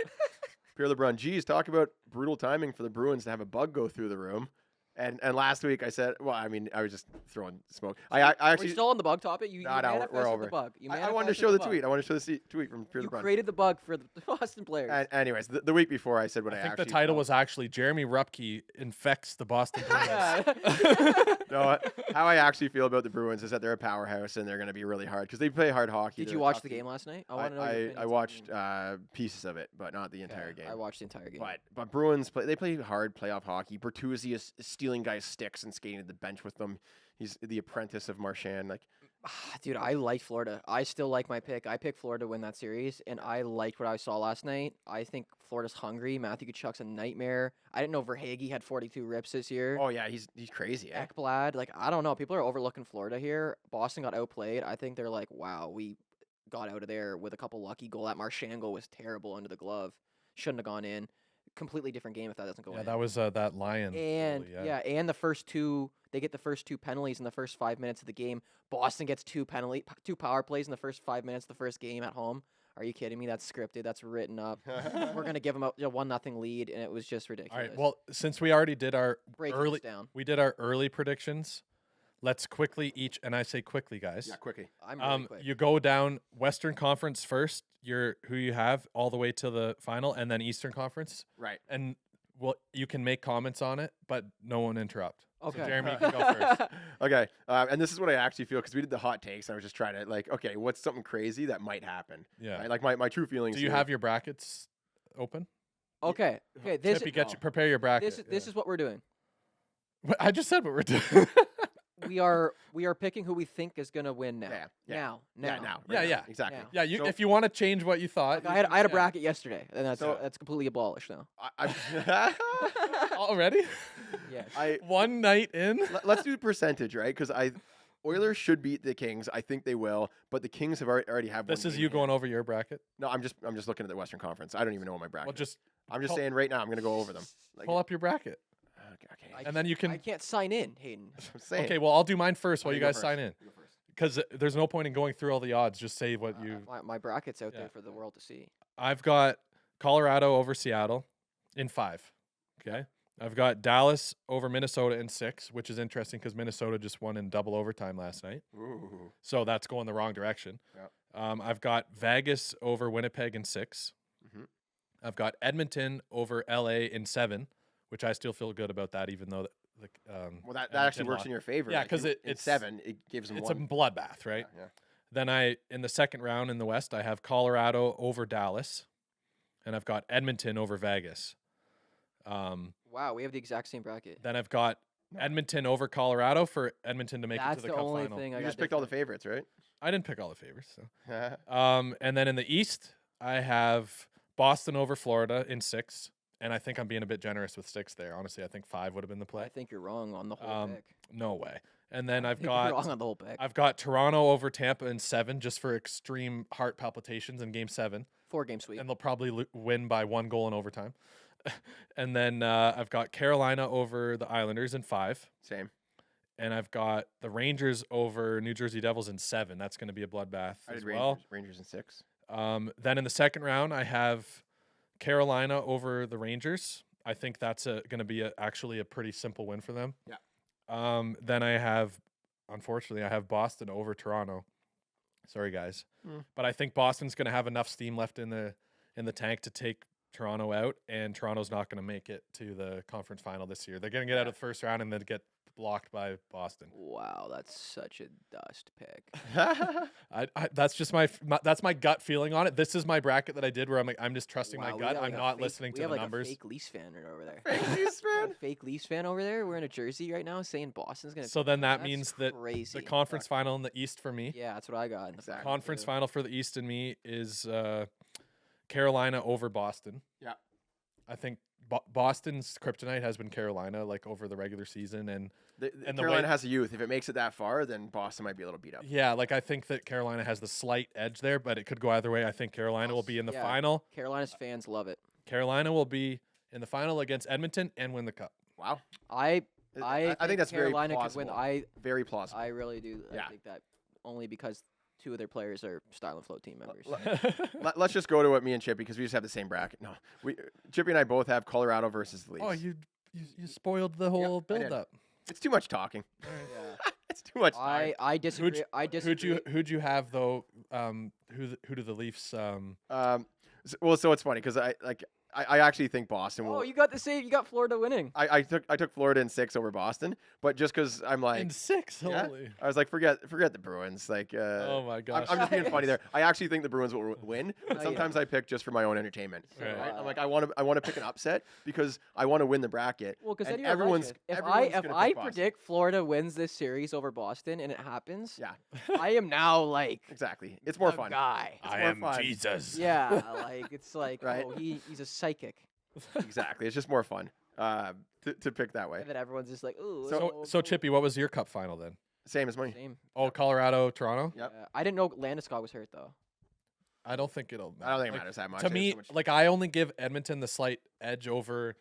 Pierre LeBrun. Geez, talk about brutal timing for the Bruins to have a bug go through the room. And last week I said, well, I mean, I was just throwing smoke. I We're actually still on the bug topic. You No, we're manifested over. the bug. You I wanted to manifested show the bug. tweet. I want to show the tweet from Pierre You LeBrun. created the bug for the Boston players. Anyways, the week before I said what I, I think actually the title thought. was actually Jeremy Rupke infects the Boston Bruins. Yeah. No, how I actually feel about the Bruins is that they're a powerhouse and they're going to be really hard because they play hard hockey. Did They're you a watch tough the team. game last night? I want to know. your I opinions on watched the game. pieces of it, but not the entire game. I watched the entire game. But Bruins play hard playoff hockey. Bertuzzi is stealing guys' sticks and skating to the bench with them. He's the apprentice of Marchand. Like Dude, I like Florida. I still like my pick. I picked Florida to win that series, and I liked what I saw last night. I think Florida's hungry. Matthew Tkachuk's a nightmare. I didn't know Verhaeghe had 42 rips this year. Oh yeah, he's crazy. Eh? Ekblad, like I don't know. People are overlooking Florida here. Boston got outplayed. I think they're like, wow, we got out of there with a couple lucky goal. That Marchand was terrible under the glove. Shouldn't have gone in. Completely different game if that doesn't go Yeah, in. that was that Lion. And goalie, yeah. and the first two, they get the first two penalties in the first 5 minutes of the game. Boston gets two power plays in the first 5 minutes of the first game at home. Are you kidding me? That's scripted. That's written up. We're gonna give them a 1-0 lead, and it was just All ridiculous. right. Well, since we already did our break early, this down. we did our early predictions. Let's quickly and I say quickly, guys. Yeah, quickie. I'm really quick. You go down Western Conference first. Who you have all the way to the final, and then Eastern Conference. Right. And you can make comments on it, but no one interrupt. Okay. So Jeremy, you can go first. Okay. And this is what I actually feel because we did the hot takes. And I was just trying to okay, what's something crazy that might happen? Yeah. Right? Like my true feelings. Do you here- have your brackets open? Okay. This Chippy, is prepare your bracket. this is what we're doing. I just said what we're doing. We are picking who we think is gonna win now. Yeah, yeah. Now. Yeah, now. Yeah, right yeah. now, exactly. Yeah. Yeah, So- if you want to change what you thought. Like, I had a yeah. bracket yesterday, and that's So- that's completely abolished now. Already? Yes. One night in? Let's do percentage, right? Because Oilers should beat the Kings. I think they will, but the Kings have already have. This one is game you in hand. going over your bracket? No, I'm just looking at the Western Conference. I don't even know what my bracket. Well, just I'm just pull- saying right now. I'm gonna go over them. Like, pull up your bracket. Okay. And then you I can. can't sign in, Hayden. I'm saying. Okay, well, I'll do mine first while You you go guys first. sign in. You go first. Because there's no point in going through all the odds. Just say what you. My bracket's out Yeah. there for the world to see. I've got Colorado over Seattle in 5. Okay. I've got Dallas over Minnesota in 6, which is interesting because Minnesota just won in double overtime last night. Ooh. So that's going the wrong direction. Yeah. I've got Vegas over Winnipeg in 6. Mhm. I've got Edmonton over LA in 7, which I still feel good about that, even though Well, that Edmonton actually works lost. in your favor. Yeah, like, 'cause in it's 7. It gives them it's one. a bloodbath, right? Yeah. Then in the second round in the West, I have Colorado over Dallas, and I've got Edmonton over Vegas. Wow, we have the exact same bracket. Then I've got Edmonton over Colorado for Edmonton to make That's it to the the cup only final. thing I You got just picked all the different. favorites, right? I didn't pick all the favorites. So. Yeah. And then in the East, I have Boston over Florida in 6, and I think I'm being a bit generous with 6 there. Honestly, I think 5 would have been the I play. think you're wrong on the whole Um, pick. No way. And then I I've think you're wrong got on the whole pick. I've got Toronto over Tampa in 7, just for extreme heart palpitations in Game 7, 4-game sweep. and they'll probably win by 1 goal in overtime. And then I've got Carolina over the Islanders in 5. Same. And I've got the Rangers over New Jersey Devils in 7. That's going to be a bloodbath I as did well. Rangers in 6. Then in the second round, I have Carolina over the Rangers. I think that's going to be actually a pretty simple win for them. Yeah. Then I have, unfortunately, I have Boston over Toronto. Sorry, guys, but I think Boston's going to have enough steam left in the tank to take Toronto out, and Toronto's not going to make it to the conference final this year. They're going to get out of the first round and then get blocked by Boston. Wow, that's such a dust pick. That's just that's my gut feeling on it. This is my bracket that I did where I'm just trusting Wow, my we gut. got like I'm a not fake- listening we to have the like numbers. A fake Leafs fan over there. Fake Leafs We got fan? a fake Leafs fan over there wearing a jersey right now saying Boston's gonna. So then that That's means that crazy. the conference final in the East for me. Yeah, that's what I got. In the Exactly. final, Conference too. final for the East and me is Carolina over Boston. Yeah. I think Boston's kryptonite has been Carolina, like over the regular season, and and the Carolina way- has a youth. If it makes it that far, then Boston might be a little beat up. yeah, like I think that Carolina has the slight edge there, but it could go either way. I think Carolina will be in the Yeah. final. Carolina's fans love it. Carolina will be in the final against Edmonton and win the cup. Wow. I think that's very Carolina could plausible. win. Very plausible. I really do. Yeah. I think that only because 2 of their players are Style and Flow team members. Let's just go to what me and Chippy, because we just have the same bracket. No, Chippy and I both have Colorado versus the Leafs. Oh, you spoiled the whole I did. build up. It's too much talking. Yeah. It's too much. Time. I disagree. I disagree. Who'd you have though? Who do the Leafs? Well, so it's funny because I actually think Boston will. Oh, you got the same. You got Florida winning. I took Florida in 6 over Boston, but just because I'm like, In 6, yeah, holy. I was like, forget the Bruins. Like, Oh my gosh. I'm just being funny there. I actually think the Bruins will win, but Oh, yeah. sometimes I pick just for my own entertainment. Right. Right? I'm like, I want to pick an upset because I want to win the bracket. Well, because and then you're everyone's legend. If everyone's I gonna pick Boston. predict Florida wins this series over Boston and it happens, Yeah, I am now like exactly. It's more the fun. guy. It's more fun. Jesus. Yeah, like it's like Right. oh he's a psychic, Exactly. It's just more fun to pick that way. and then everyone's just like ooh. So Chippy, what was your cup final then? Same as mine. Same. Oh, Colorado, Toronto? Yep. I didn't know Landeskog was hurt though. I don't think it'll I don't think it like, matters that much. To There's me, so much- like I only give Edmonton the slight edge over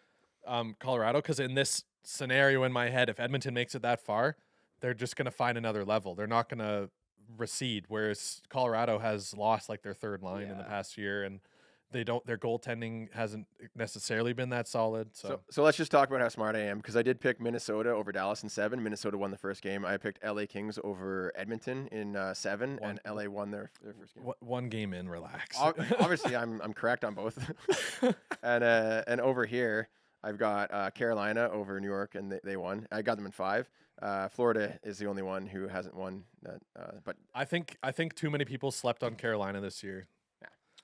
Colorado because in this scenario in my head, if Edmonton makes it that far, they're just going to find another level. They're not going to recede, whereas Colorado has lost like their third line in the Yeah. past year, and their goaltending hasn't necessarily been that solid. So let's just talk about how smart I am because I did pick Minnesota over Dallas in 7. Minnesota won the first game. I picked LA Kings over Edmonton in 7, and LA won their first game. One game in, relax. Obviously, I'm correct on both. and over here, I've got Carolina over New York, and they won. I got them in 5. Florida is the only one who hasn't won. But I think too many people slept on Carolina this year.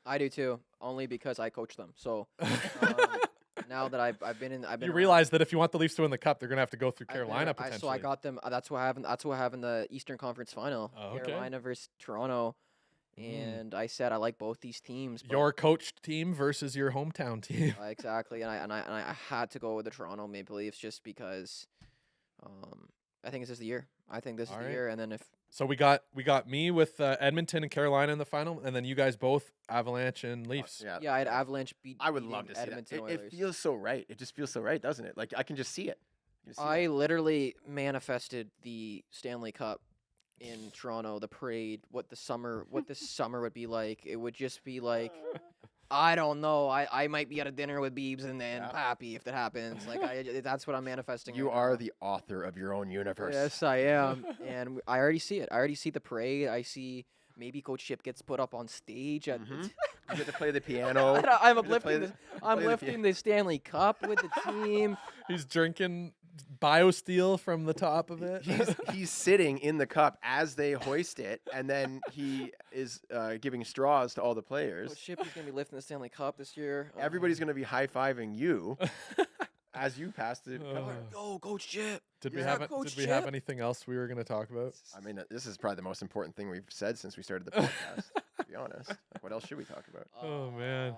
I do too, only because I coach them. So now that I've been You around- realize that if you want the Leafs to win the cup, they're going to have to go through I've been Carolina around- potentially. So I got them. That's what happened. That's what happened in the Eastern Conference Final. Oh, okay. Carolina versus Toronto, and I said I like both these teams. But Your coached team versus your hometown team. exactly, and I had to go with the Toronto Maple Leafs just because I think this is the year. I think this is All the right. year, and then if So we got me with Edmonton and Carolina in the final, and then you guys both Avalanche and Leafs. yeah, I had Avalanche beat. I would beating love to see Edmonton that. It Oilers. feels so right. It just feels so right, doesn't it? Like I can just see it. You just see I literally manifested the Stanley Cup in Toronto, the parade, what this summer would be like. It would just be like, I don't know. I might be at a dinner with Beebs and then Yeah. Pappy if that happens. Like that's what I'm manifesting. You right are now. the author of your own universe. Yes, I am, and I already see it. I already see the parade. I see maybe Coach Chip gets put up on stage at. Mhm. You get to play the piano. I'm You get to play uplifting the- this. I'm play the lifting the Stanley Cup with the team. He's drinking BioSteel from the top of it. He's sitting in the cup as they hoist it, and then he is giving straws to all the players. Coach Chip is gonna be lifting the Stanley Cup this year. Everybody's going to be high-fiving you as you pass the cup. Go, Coach Chip. Did we Yeah, have Coach did we have Chip. anything else we were going to talk about? I mean, this is probably the most important thing we've said since we started the podcast, to be honest. Like, what else should we talk about? Oh, man.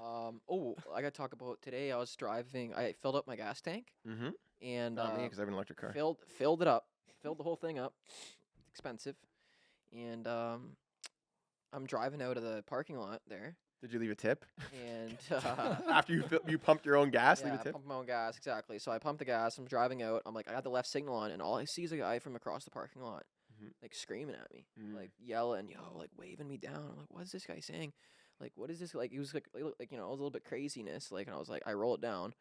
I got to talk about today. I was driving. I filled up my gas tank Mm-hmm. and Not me, because I have an electric car. filled it up. Filled the whole thing up. It's expensive. And I'm driving out of the parking lot there. Did you leave a tip? And After you pumped your own gas, yeah, leave I a tip? pumped my own gas, exactly. So I pumped the gas. I'm driving out. I'm like, I got the left signal on, and all I see is a guy from across the parking lot, Mhm. like screaming at me, Mm. like yelling, like waving me down. I'm like, what is this guy saying? Like, what is this? Like, he was like it was a little bit craziness. Like, and I was like, I roll it down.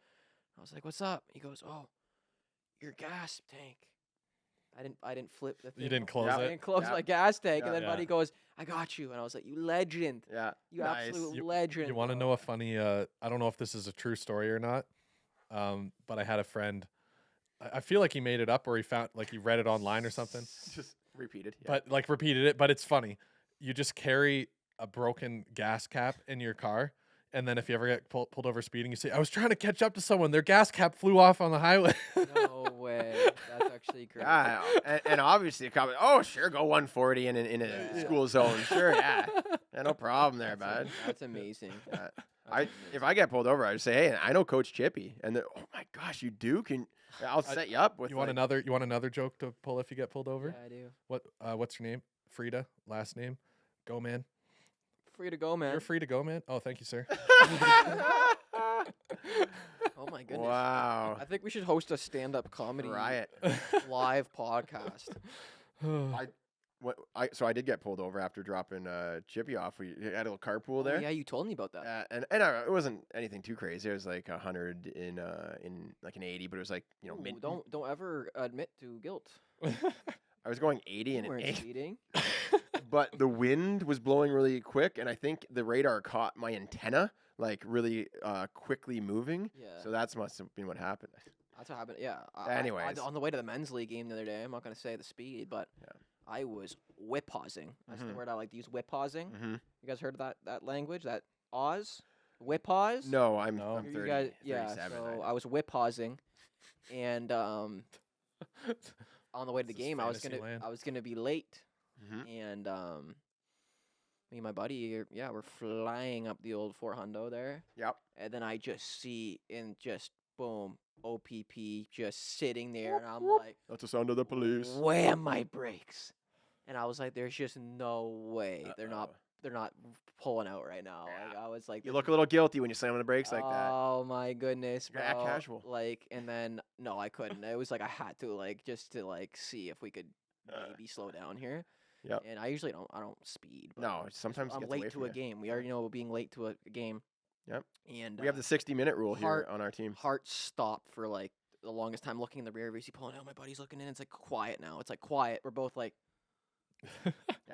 I was like, what's up? He goes, oh, your gas tank. I didn't flip the thing. You didn't off. close I it? didn't close Yeah. my gas tank. And Yeah. then Yeah. Buddy goes, I got you. And I was like, you legend. Yeah. You Nice. absolute legend. You want to bro." know a funny? I don't know if this is a true story or not, but I had a friend. I feel like he made it up or he read it online or something, Just repeated. Yeah. but like repeated it. But it's funny. You just carry a broken gas cap in your car, and then if you ever get pulled over speeding, you say, "I was trying to catch up to someone. Their gas cap flew off on the highway." No way. That's actually great. Yeah, and obviously, a cop, oh, sure, go 140 in a Yeah. school zone. Sure, yeah. Yeah, no problem there, bud. That's amazing. Yeah. That's If I get pulled over, I just say, hey, I know Coach Chippy. And then, oh my gosh, you do? I'll set you up with You want like, another joke to pull if you get pulled over? Yeah, I do. What's your name? Frida. Last name? Go man. Free to go, man. You're free to go, man. Oh, thank you, sir. Oh my goodness. Wow. I think we should host a stand-up comedy Riot. live podcast. So I did get pulled over after dropping Chippy off. We had a little carpool there. Oh, yeah, you told me about that. And it wasn't anything too crazy. It was like 100 in like an 80, but it was like, Ooh, mid. don't ever admit to guilt. I was going 80 You and an weren't 80. cheating. but the wind was blowing really quick, and I think the radar caught my antenna like really quickly moving. Yeah. So that must have been what happened. That's what happened. Yeah. Anyways. On the way to the men's league game the other day, I'm not gonna say the speed, but Yeah. I was whip pausing. That's the Mhm. word I like to use. Whip pausing. Mm-hmm. You guys heard of that language? That Oz? Whip pause? No, I'm No. 30, You guys, yeah. 37. So I was whip pausing, and on the way to the This is game, fantasy land. I was gonna be late, Mhm. and me and my buddy, we're flying up the old Fort Hundo there, Yep. and then I just see just boom, OPP just sitting there, and I'm like, That's the sound of the police. wham my brakes, and I was like, there's just no way they're not pulling out right now. Yeah. Like, I was like, You this look is a little guilty when you slam on the brakes like that. Oh my goodness, You gotta act bro. casual. Like, and then no, I couldn't. It was like I had to just to see if we could maybe slow down here. Yep. And I usually I don't speed. But No, it's sometimes it I'm gets away late from to a you. game. We already know about being late to a game. Yep. And We have the 60-minute rule here heart- on our team. heart stopped for like the longest time, looking in the rear view. See pulling out. My buddy's looking in. It's like quiet now. It's like quiet. We're both like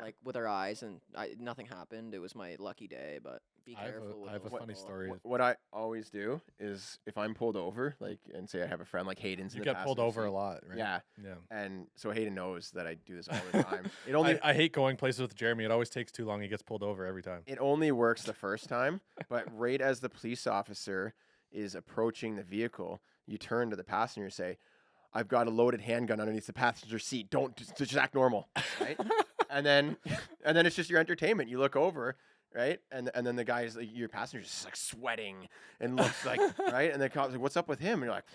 like with our eyes, and nothing happened. It was my lucky day, but be careful. I have a funny story. What I always do is if I'm pulled over, like, and say I have a friend like Hayden's in You the get pulled passenger over a seat. lot, right? Yeah. Yeah. And so Hayden knows that I do this all the time. It only I hate going places with Jeremy. It always takes too long. He gets pulled over every time. it only works the first time, but right as the police officer is approaching the vehicle, you turn to the passenger and say, "I've got a loaded handgun underneath the passenger seat. Don't just act normal." Right? and then it's just your entertainment. You look over, right? And then the guy's like, your passenger's just like sweating and looks like right, and the cop's like, "What's up with him?" And you're like,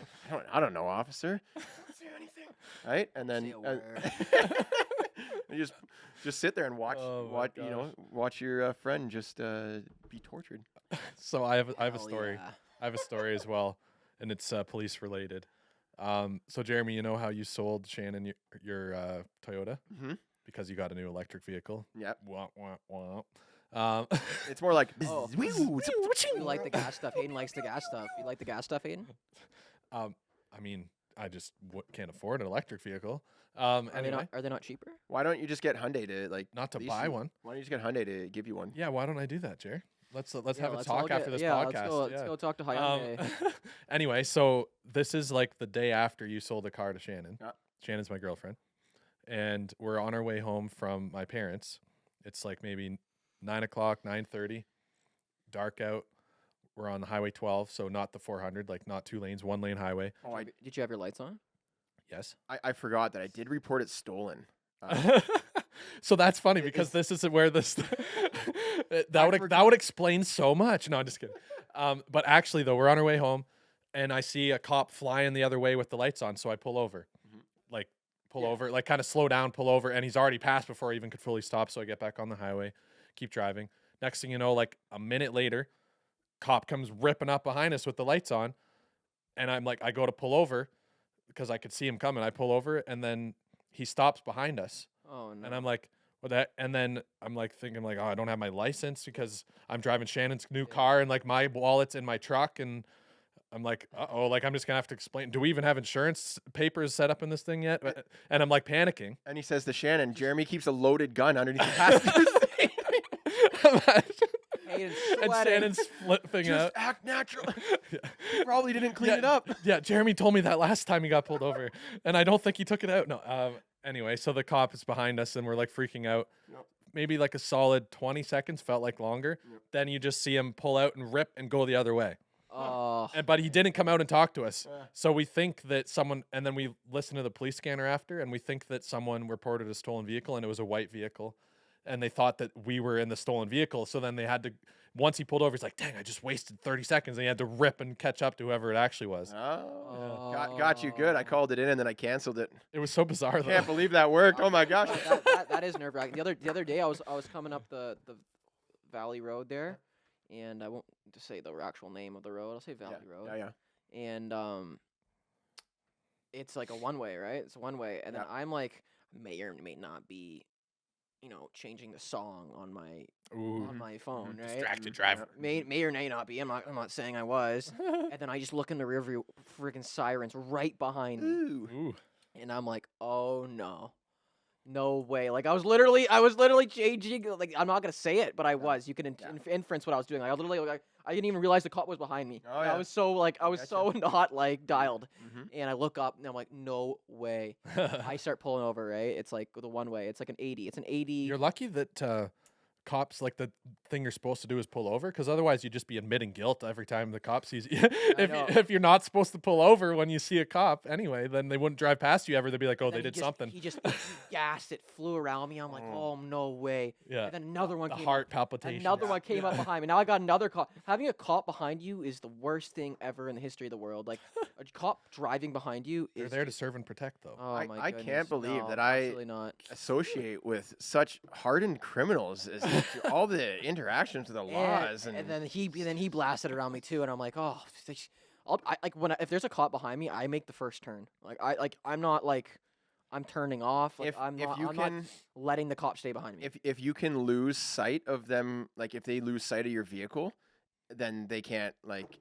I don't know, officer. I don't say anything. Right? And then Say a word. you just sit there and watch Oh my watch your friend just be tortured. So I have a Hell story. yeah. I have a story as well, and it's police related. So Jeremy, you know how you sold Shannon your Toyota Mm-hmm. because you got a new electric vehicle? Yep. Wah, wah, wah. It's more like Oh. woo, You like the gas stuff. Hayden likes the gas stuff. You like the gas stuff, Hayden? I mean, I just can't afford an electric vehicle. Anyway, Are they not cheaper? Why don't you just get Hyundai to like not to lease buy you- one. Why don't you just get Hyundai to give you one? Yeah, why don't I do that, Jer? Let's Yeah, have a let's all talk after get- this yeah, podcast. Let's go talk to Hyundai. Anyway, so this is like the day after you sold the car to Shannon. Yeah. Shannon's my girlfriend. And we're on our way home from my parents. It's like maybe 9 o'clock, 9:30, dark out. We're on the Highway 12, so not the 400, like not 2 lanes, 1 lane highway. Oh, Did you have your lights on? Yes. I forgot that I did report it stolen. So that's funny it because is- this isn't where this that I that would explain so much. No, I'm just kidding. But actually, though, we're on our way home, and I see a cop flying the other way with the lights on, so I pull over, like pull Yeah. over, like kind of slow down, pull over, and he's already passed before I even could fully stop. So I get back on the highway, keep driving. Next thing you know, like a minute later, cop comes ripping up behind us with the lights on, and I'm like, I go to pull over because I could see him coming. I pull over, and then he stops behind us. Oh no. And I'm like, what that? And then I'm like thinking like, oh, I don't have my license because I'm driving Shannon's new car and like my wallet's in my truck. And I'm like, oh, like I'm just gonna have to explain. Do we even have insurance papers set up in this thing yet? And I'm like panicking. And he says to Shannon, "Jeremy keeps a loaded gun underneath the passenger seat." Hayden's And sweating. Shannon's flipping Just out. act natural. Yeah. He probably didn't clean Yeah, it up. Yeah, Jeremy told me that last time he got pulled over, and I don't think he took it out. No. Anyway, so the cop is behind us, and we're like freaking out. Yep. Maybe like a solid 20 seconds, felt like longer. Yep. Then you just see him pull out and rip and go the other way. Oh. But he didn't come out and talk to us. Yeah. So we think that someone, and then we listen to the police scanner after, and we think that someone reported a stolen vehicle, and it was a white vehicle. And they thought that we were in the stolen vehicle. So then they had to, once he pulled over, he's like, dang, I just wasted 30 seconds. And he had to rip and catch up to whoever it actually was. Oh, got you good. I called it in and then I canceled it. It was so bizarre, though. Can't believe that worked. Oh my gosh. That is nerve wracking. The other day I was coming up the Valley Road there, and I won't just say the actual name of the road. I'll say Valley Road. Yeah. And it's like a one way, right? It's a one way, and then Yeah. I'm like, may or may not be, changing the song on my Ooh. on my phone, right? Distracted driver. May or may not be. I'm not saying I was. And then I just look in the rear view, freaking sirens right behind me, Ooh. Ooh. and I'm like, oh no, No way. Like I was literally changing. Like I'm not gonna say it, but I was. You can Yeah. inference what I was doing. Like I literally, like I didn't even realize the cop was behind me. Oh, I yeah. was so like, I was Gotcha. so not like dialed. Mm-hmm. And I look up and I'm like, no way. I start pulling over. Right? It's like the one way. It's like an 80. It's an 80. You're lucky that cops, like, the thing you're supposed to do is pull over, because otherwise you'd just be admitting guilt every time the cop sees you. know. If you're not supposed to pull over when you see a cop anyway, then they wouldn't drive past you ever. They'd be like, oh, And they then did something. He just gassed it, flew around me. I'm like, oh no way. Yeah. And then another one The came heart palpitation. Another one came up behind me. Now I got another cop. Having a cop behind you is the worst thing ever in the history of the world. Like a cop driving behind you They're is there to serve and protect, though. Oh my I goodness. can't believe No, that I absolutely not. associate with such hardened criminals as all the interactions with the laws. And then he blasted around me too, and I'm like, oh, if there's a cop behind me, I make the first turn. I'm not like I'm turning off. Like I'm not letting the cop stay behind me. if you can lose sight of them, like if they lose sight of your vehicle, then they can't like.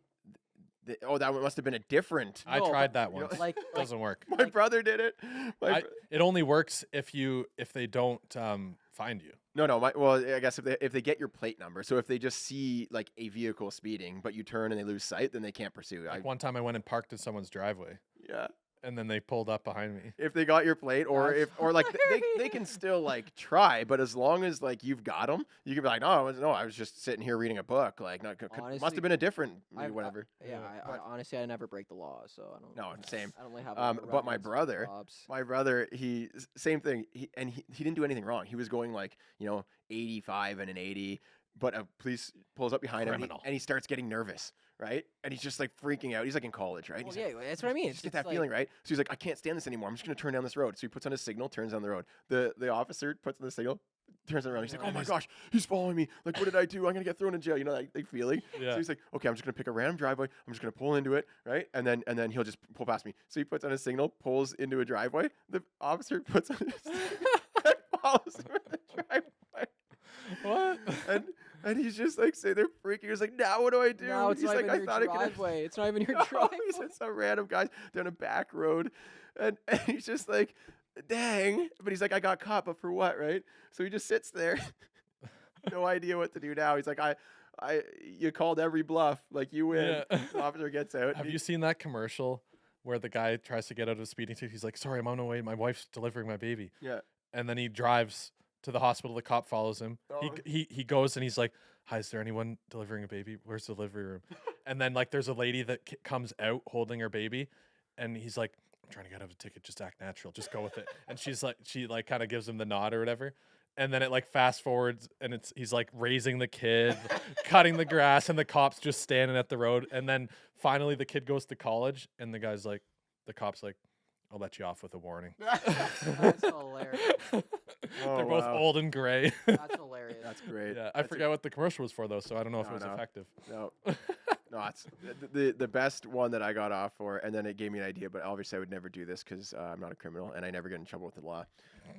That one must have been a different. I No, tried but, that you know, once. like Doesn't work. My brother did it. It only works if they don't find you. No. I guess if they get your plate number, so if they just see like a vehicle speeding, but you turn and they lose sight, then they can't pursue. Like one time I went and parked in someone's driveway, Yeah. and then they pulled up behind me. If they got your plate, or That's like they can still like try, but as long as like you've got them, you can be like, no, I was just sitting here reading a book. Like, must Honestly, have been a different I- whatever. I honestly, I never break the law, so I don't. No, same. I don't really have. But my brother, he same thing. He didn't do anything wrong. He was going like 85 and an 80, but a police pulls up behind him Criminal. and he starts getting nervous, right? And he's just like freaking out. He's like in college, right? Well, He's like, yeah, that's what I mean. you just get that feeling, right? So he's like, I can't stand this anymore. I'm just gonna turn down this road. So he puts on his signal, turns down the road. The officer puts on the signal, turns around. He's like, oh my gosh, he's following me. Like, what did I do? I'm gonna get thrown in jail. You know that like feeling. Yeah. So he's like, okay, I'm just gonna pick a random driveway. I'm just gonna pull into it, right? And then he'll just pull past me. So he puts on his signal, pulls into a driveway. The officer puts on his signal and follows him in the driveway. What? And he's just like sitting there freaking. He's like, now what do I do? Now it's he's not like, even your driveway. It's not even your driveway. He's at some random guys down a back road, and he's just like, dang. But he's like, I got caught, but for what, right? So he just sits there, no idea what to do now. He's like, you called every bluff, like you win. Yeah. The officer gets out. Have you seen that commercial where the guy tries to get out of a speeding ticket? He's like, sorry, I'm on the way. My wife's delivering my baby. Yeah. And then he drives to the hospital. The cop follows him. Oh. He goes and he's like, hi, is there anyone delivering a baby? Where's the delivery room? And then like there's a lady that comes out holding her baby, and he's like, I'm trying to get out of a ticket. Just act natural. Just go with it. And she kind of gives him the nod or whatever. And then it like fast forwards, and he's like raising the kid, cutting the grass, and the cop's just standing at the road. And then finally the kid goes to college, and the cop's like, I'll let you off with a warning. That's hilarious. Oh, They're both wow. old and gray. That's hilarious. That's great. Yeah, I forget what the commercial was for though, so I don't know if it was No. effective. No. No, it's the best one that I got off for, and then it gave me an idea. But obviously, I would never do this because I'm not a criminal, and I never get in trouble with the law.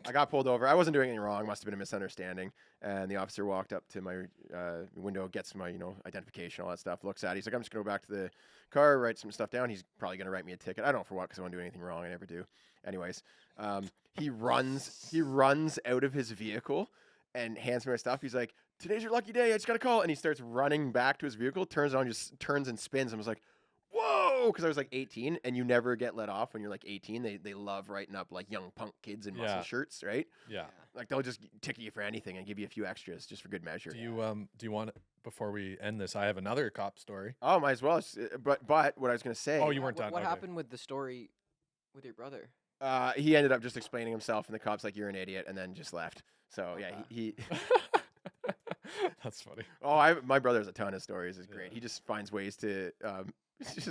I got pulled over. I wasn't doing anything wrong. Must have been a misunderstanding. And the officer walked up to my window, gets my identification, all that stuff. Looks at it. He's like, I'm just gonna go back to the car, write some stuff down. He's probably gonna write me a ticket. I don't know for what, because I won't do anything wrong. I never do. Anyways, he runs out of his vehicle and hands me my stuff. He's like, today's your lucky day. I just got a call. And he starts running back to his vehicle, turns and spins. And was like, whoa, because I was like 18, and you never get let off when you're like 18. They love writing up like young punk kids in muscle Yeah. shirts, right? Yeah. Like they'll just ticket you for anything and give you a few extras just for good measure. Do you want, before we end this, I have another cop story. Oh, might as well. But what I was gonna say. Oh, you weren't done. What Okay. happened with the story with your brother? He ended up just explaining himself, and the cop's like, "You're an idiot," and then just left. So yeah, he That's funny. my brother has a ton of stories. It's great. Yeah. He just finds ways to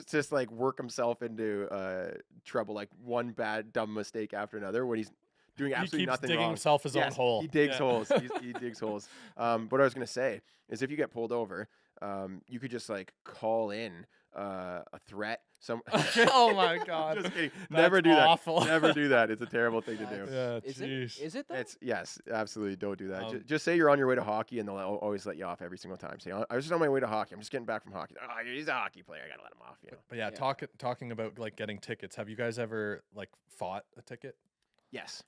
just like work himself into trouble, like one bad dumb mistake after another when he's doing He absolutely keeps nothing digging wrong. himself his own Yes, hole. He digs Yeah. holes. He digs holes. What I was gonna say is, if you get pulled over, you could just like call in a threat. Oh my God. Just kidding. That's Never do awful. that. Never do that. It's a terrible thing to do. Yeah, Is jeez. it? Is it though? It's yes, absolutely. Don't do that. Um, Just say you're on your way to hockey, and they'll always let you off every single time. Say, I was just on my way to hockey. I'm just getting back from hockey. Oh, he's a hockey player. I gotta let him off. You know. But yeah, Yeah. talking about like getting tickets. Have you guys ever like fought a ticket? Yes.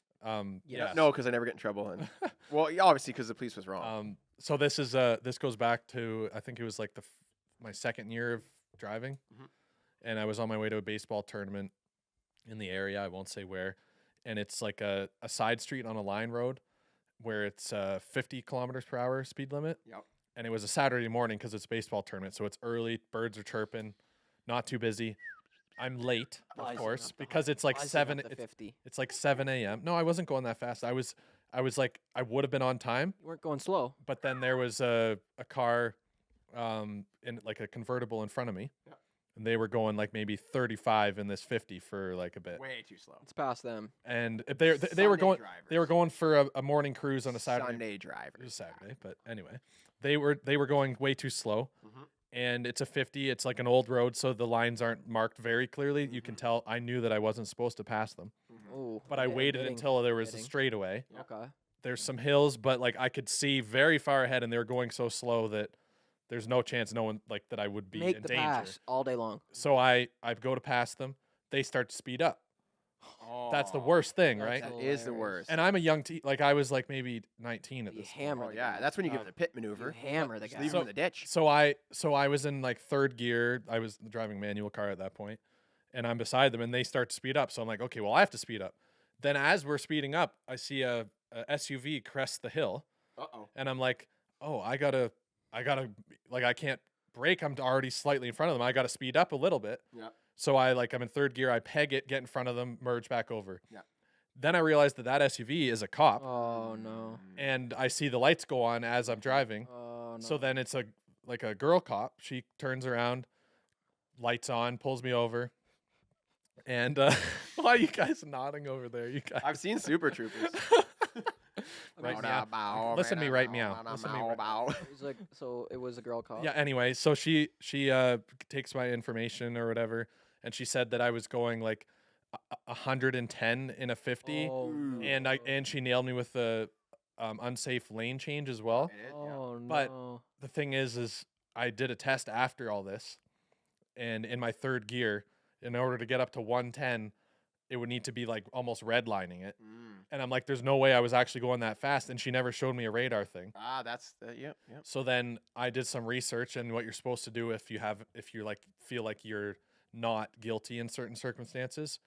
Yes. No, because I never get in trouble. And well, yeah, obviously because the police was wrong. So this goes back to, I think it was like my second year of driving, Mhm. and I was on my way to a baseball tournament in the area. I won't say where, and it's like a side street on a line road where it's 50 kilometers per hour speed limit. Yep. And it was a Saturday morning because it's a baseball tournament, so it's early. Birds are chirping, not too busy. I'm late, of Rising course, up to because it's like Rising up 7. to 50. It's like 7 a.m. No, I wasn't going that fast. I was like, I would have been on time, You weren't going slow. but then there was a car, in like a convertible in front of me, Yeah. and they were going like maybe 35 in this 50 for like a bit, Way too slow. It's past them. and they were going for a morning cruise on a Saturday. Sunday It drivers. was Saturday, but anyway, they were going way too slow. Mhm. And it's a 50. It's like an old road, so the lines aren't marked very clearly. You can tell. I knew that I wasn't supposed to pass them, Oh, but I waited until there was a straightaway. Yep. Okay. There's some hills, but like I could see very far ahead, and they were going so slow that there's no chance no one like that I would be Make in the danger. pass all day long. So I go to pass them. They start to speed up. That's the Oh, worst thing, That's right? That is the hilarious. worst. And I'm a young like I was like maybe 19 at You this point. hammer Oh the yeah, guy. that's when you give Um, the pit maneuver. You hammer the Just guy. leave him in the ditch. So I was in like third gear. I was driving manual car at that point, and I'm beside them, and they start to speed up. So I'm like, okay, well I have to speed up. Then as we're speeding up, I see a SUV crest the hill, Uh-oh. and I'm like, oh, I gotta like I can't brake. I'm already slightly in front of them. I gotta speed up a little bit. Yeah. So I'm in third gear. I peg it, get in front of them, merge back over. Yeah. Then I realized that SUV is a cop, Oh no. and I see the lights go on as I'm driving. Oh no. So then it's a girl cop. She turns around, lights on, pulls me over. And why are you guys nodding over there? You guys. I've seen Super Troopers. Right meow. Listen to me right meow. Listen to me right- It was like, so it was a girl cop. Yeah. Anyway, so she takes my information or whatever, and she said that I was going like 110 in a 50, Oh, Ooh. no. and she nailed me with the unsafe lane change as well. Oh no. But- The thing is I did a test after all this, and in my third gear, in order to get up to 110, it would need to be like almost redlining it. And I'm like, there's no way I was actually going that fast. And she never showed me a radar thing. That's yep. So then I did some research, and what you're supposed to do if you like feel like you're not guilty in certain circumstances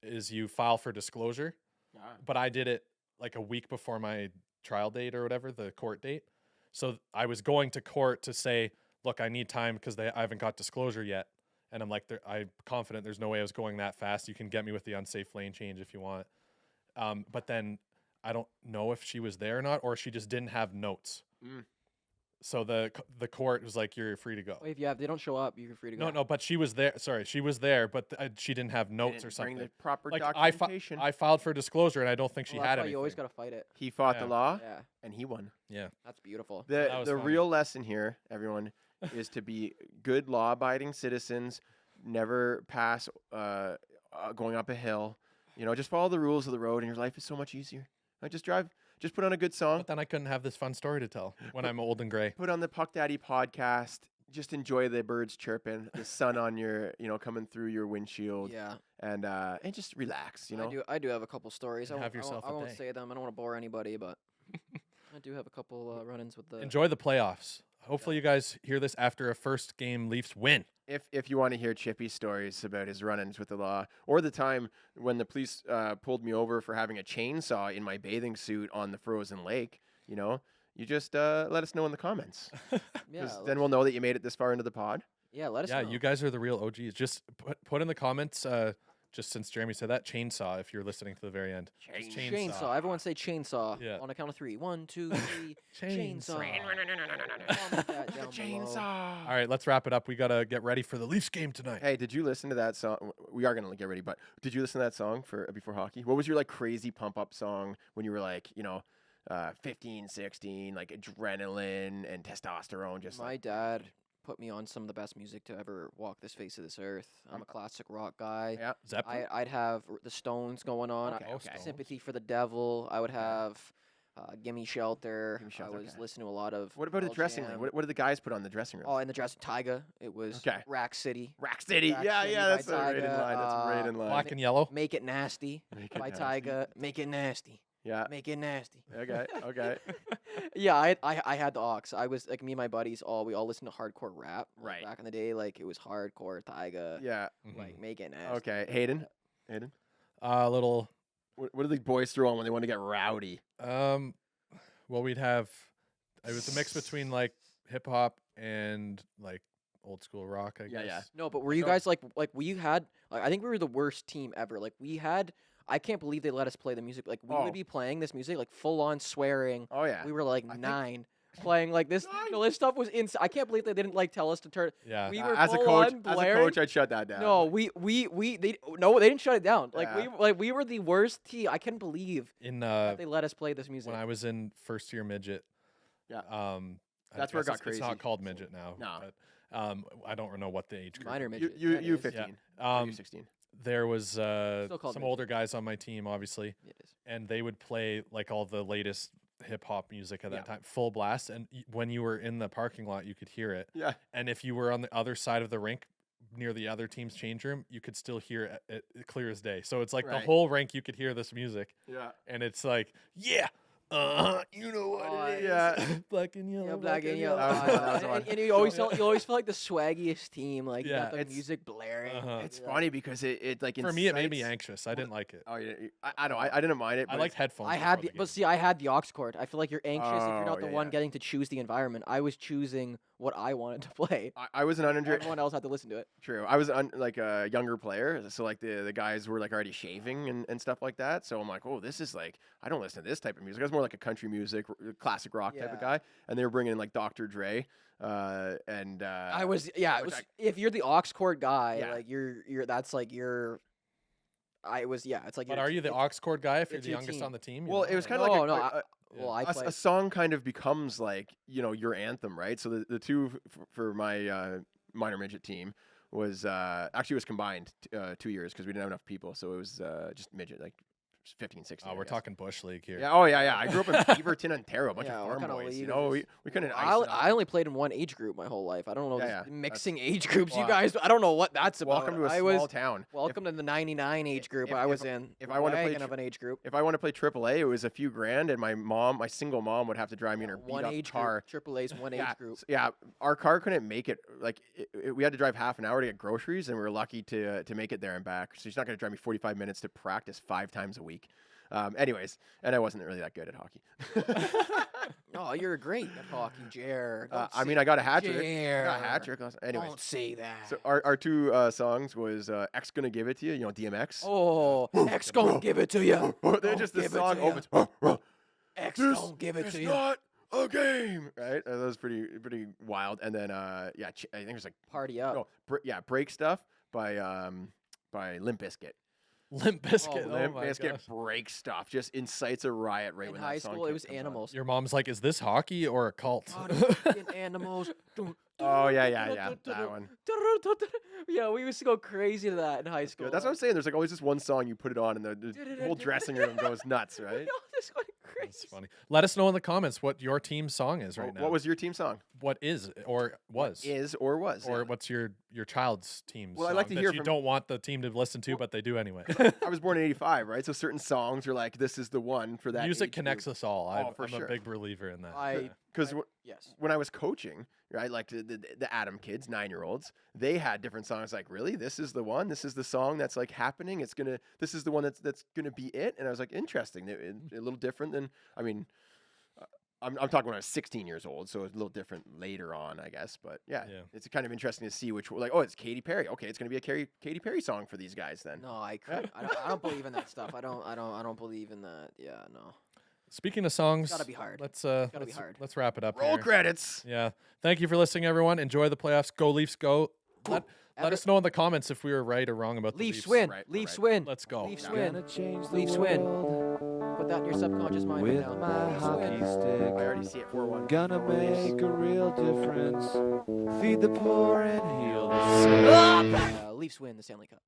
is you file for disclosure. But I did it like a week before my trial date or whatever, the court date. So I was going to court to say, look, I need time because I haven't got disclosure yet. And I'm like, I'm confident there's no way I was going that fast. You can get me with the unsafe lane change if you want. But then I don't know if she was there or not, or she just didn't have notes. So the court was like, you're free to go. Wait, if they don't show up, you're free to go. No, but she was there. Sorry, she was there, but she didn't have notes or Bring something. the proper Like documentation. I filed for disclosure, and I don't think she Well, had that's why anything. you always gotta fight it. He fought Yeah. the law Yeah, and he won. Yeah. that's beautiful. that was The fun. real lesson here, everyone, is to be good law-abiding citizens. Never pass going up a hill. Just follow the rules of the road, and your life is so much easier. Just drive. Just put on a good song. But then I couldn't have this fun story to tell when I'm old and gray. Put on the Puck Daddy podcast. Just enjoy the birds chirping, the sun on your, coming through your windshield, Yeah, and just relax. I do have a couple stories. And I have won't, yourself I a won't day. say them. I don't want to bore anybody, but I do have a couple run-ins with the. Enjoy the playoffs. Hopefully, you guys hear this after a first game Leafs win. If you want to hear Chippy's stories about his run-ins with the law, or the time when the police pulled me over for having a chainsaw in my bathing suit on the frozen lake, you just let us know in the comments. Yeah, 'Cause then we'll know that you made it this far into the pod. yeah, let us Yeah, know. you guys are the real OGs. Just put in the comments, just since Jeremy said that, chainsaw, if you're listening to the very end. Just Chainsaw. Everyone say chainsaw. Yeah. On a count of 3. 1, 2, 3. Chainsaw. Comment that down below. All right, let's wrap it up. We got to get ready for the Leafs game tonight. Hey, did you listen to that song? We are gonna get ready, but did you listen to that song for before hockey? What was your crazy pump up song when you were 15, 16, like adrenaline and testosterone? Just My dad put me on some of the best music to ever walk this face of this earth. I'm a classic rock guy. yeah. Zeppelin? I'd have the Stones going on. Okay, okay. Sympathy for the Devil. I would have Gimme Shelter. Gimme Shelter, I was okay. listening to a lot of. What about the Pearl dressing Jam. room? What did the guys put on the dressing room? Oh, in the dressing Tyga. It was Okay. Rack City. Rack City. Rack Yeah, City yeah, by that's right in Tyga, line. That's right in line. Black and yellow. Make It Nasty Make It by Nasty. Tyga. Make It Nasty. Yeah. Make It Nasty. Okay. Okay. Yeah, I had the aux. I was like me and my buddies we all listened to hardcore rap. Like, Right. back in the day, like it was hardcore Tyga. Yeah. Like Make It Nasty. Okay. Hayden. A little. What do the boys throw on when they want to get rowdy? Well, we'd have. It was a mix between like hip hop and like old school rock. I Yeah, guess. yeah. No, but were you So- guys like we had I think we were the worst team ever. Like we had I can't believe they let us play the music. Like we Oh. would be playing this music like full on swearing. Oh yeah. We were like I think- 9 playing like this. No, this stuff was insane. I can't believe they didn't like tell us to turn. Yeah. We were as a full coach, on as a blaring. coach, I'd shut that down. No, they didn't shut it down. Yeah. We were the worst team. I can't believe In that they let us play this music. when I was in first year midget. Yeah. That's where it got It's crazy. not called midget now. No. But, I don't know what the age group. Minor would be. midget. You that you is. 15. Um, You 16. There was called some midget. older guys on my team, obviously, It is. and they would play like all the latest hip hop music at that Yeah. time, full blast. And when you were in the parking lot, you could hear it. Yeah. And if you were on the other side of the rink, near the other team's change room, you could still hear it clear as day. So it's like the Right. whole rink, you could hear this music, Yeah. and it's like, yeah, you know what Oh, it is, yeah. black and yellow, Yeah, black and yellow. That was fun, that was fun. And you always felt like the swaggiest team. Like you Yeah, got the it's- music blaring. It's Yeah. funny because it like For me, it made me incites- anxious. I didn't like it. Oh yeah. I don't. I didn't mind it. I but liked it's- headphones. I before had the but game. see, I had the aux cord. I feel like you're anxious if you're not Oh, the yeah, one yeah. getting to choose the environment. I was choosing what I wanted to play. I was an under. Everyone else had to listen to it. True. I was like a younger player, so like the guys were like already shaving and stuff like that. So I'm like, oh, this is like I don't listen to this type of music. I was more like a country music, classic rock type of Yeah. guy, and they were bringing in like Dr. Dre, and I was it which was if you're the aux cord guy, Yeah. like you're that's like your. I was it's like. But your are you the it- aux cord guy if you're it's the your youngest team. on the team? You well, know? it was kind No, of like no, Yeah. Well, I a played. song kind of becomes like your anthem, right? So the two for my minor midget team was actually it was combined 2 years because we didn't have enough people, so it was just midget like 15, 16. Oh, I we're guess. talking Bush League here. Yeah. Oh yeah, yeah. I grew up in Beaverton, Ontario, a bunch Yeah, of what farm kinda boys. league You is know, this? we couldn't. I only played in one age group my whole life. I don't know Yeah, this yeah, that's- mixing age groups. You Well, guys, I don't know what that's about. welcome to a I small was town. welcome to the 99 age group if- I if- was in. if I wanna play Wagon of an age group. If I want to play AAA, it was a few grand, and my single mom would have to drive me in her beat One up age car. group. Triple A's one Yeah, age group. yeah, our car couldn't make it. Like we had to drive half an hour to get groceries, and we were lucky to make it there and back. So she's not going to drive me 45 minutes to practice 5 times a week. Anyways, and I wasn't really that good at hockey. Oh, you're great at hockey, Jer. I mean, I got a hat trick. I Jer. got a hat trick. Anyways, Don't say that. so our two songs was X Gonna Give It To You, DMX. Oh, X gon' give it to you. They're Don't just the give it song to ya. opens. X This gon' give it It's to you. not a game, right? That was pretty wild. And then I think it was like Party up. Break Stuff by Limp Bizkit. Limp Bizkit. Oh, Oh, Limp my Bizkit gosh. Break Stuff just incites a riot right In when high that song school, it was comes on. animals. Your mom's like, is this hockey or a cult? Fucking animals. Oh yeah, that one. Yeah, we used to go crazy to that in high school. Good. That's what I'm saying. There's like always this one song you put it on and the whole dressing room goes nuts, right? Just going crazy. That's funny. Let us know in the comments what your team's song is right now. What was your team song? What is or was Is or was? or yeah. what's your child's team's Well, I'd song like to that hear you from- don't want the team to listen to, but they do anyway. I was born in '85, right? So certain songs are like, this is the one for that. Music age connects group. us all. Oh, for I'm sure. a big believer in that. I- Because Yes. when I was coaching, right, like the Adam kids, 9-year-olds, they had different songs. Like, really, this is the one. This is the song that's like happening. This is the one that's gonna be it. And I was like, interesting. A little different than. I mean, I'm talking when I was 16 years old, so it's a little different later on, I guess. But yeah, Yeah. it's kind of interesting to see which. Like, oh, it's Katy Perry. Okay, it's gonna be a Katy Perry song for these guys then. No, I couldn't. I don't believe in that stuff. I don't believe in that. Yeah, no. Speaking of songs, gotta be hard. Let's gotta be let's, hard. let's wrap it up. Roll here. credits. Yeah. Thank you for listening, everyone. Enjoy the playoffs. Go Leafs, go. Let Ever- us know in the comments if we were right or wrong about the Leafs Leafs. win. Right, Leafs right. win. Let's go. Leafs Yeah. win. Gonna change the Leafs win. world Put that in your subconscious mind right with now. my Leafs hockey win. stick. I already see it 4-1. Gonna make a real difference. Feed the poor and heal the sick. Leafs win the Stanley Cup.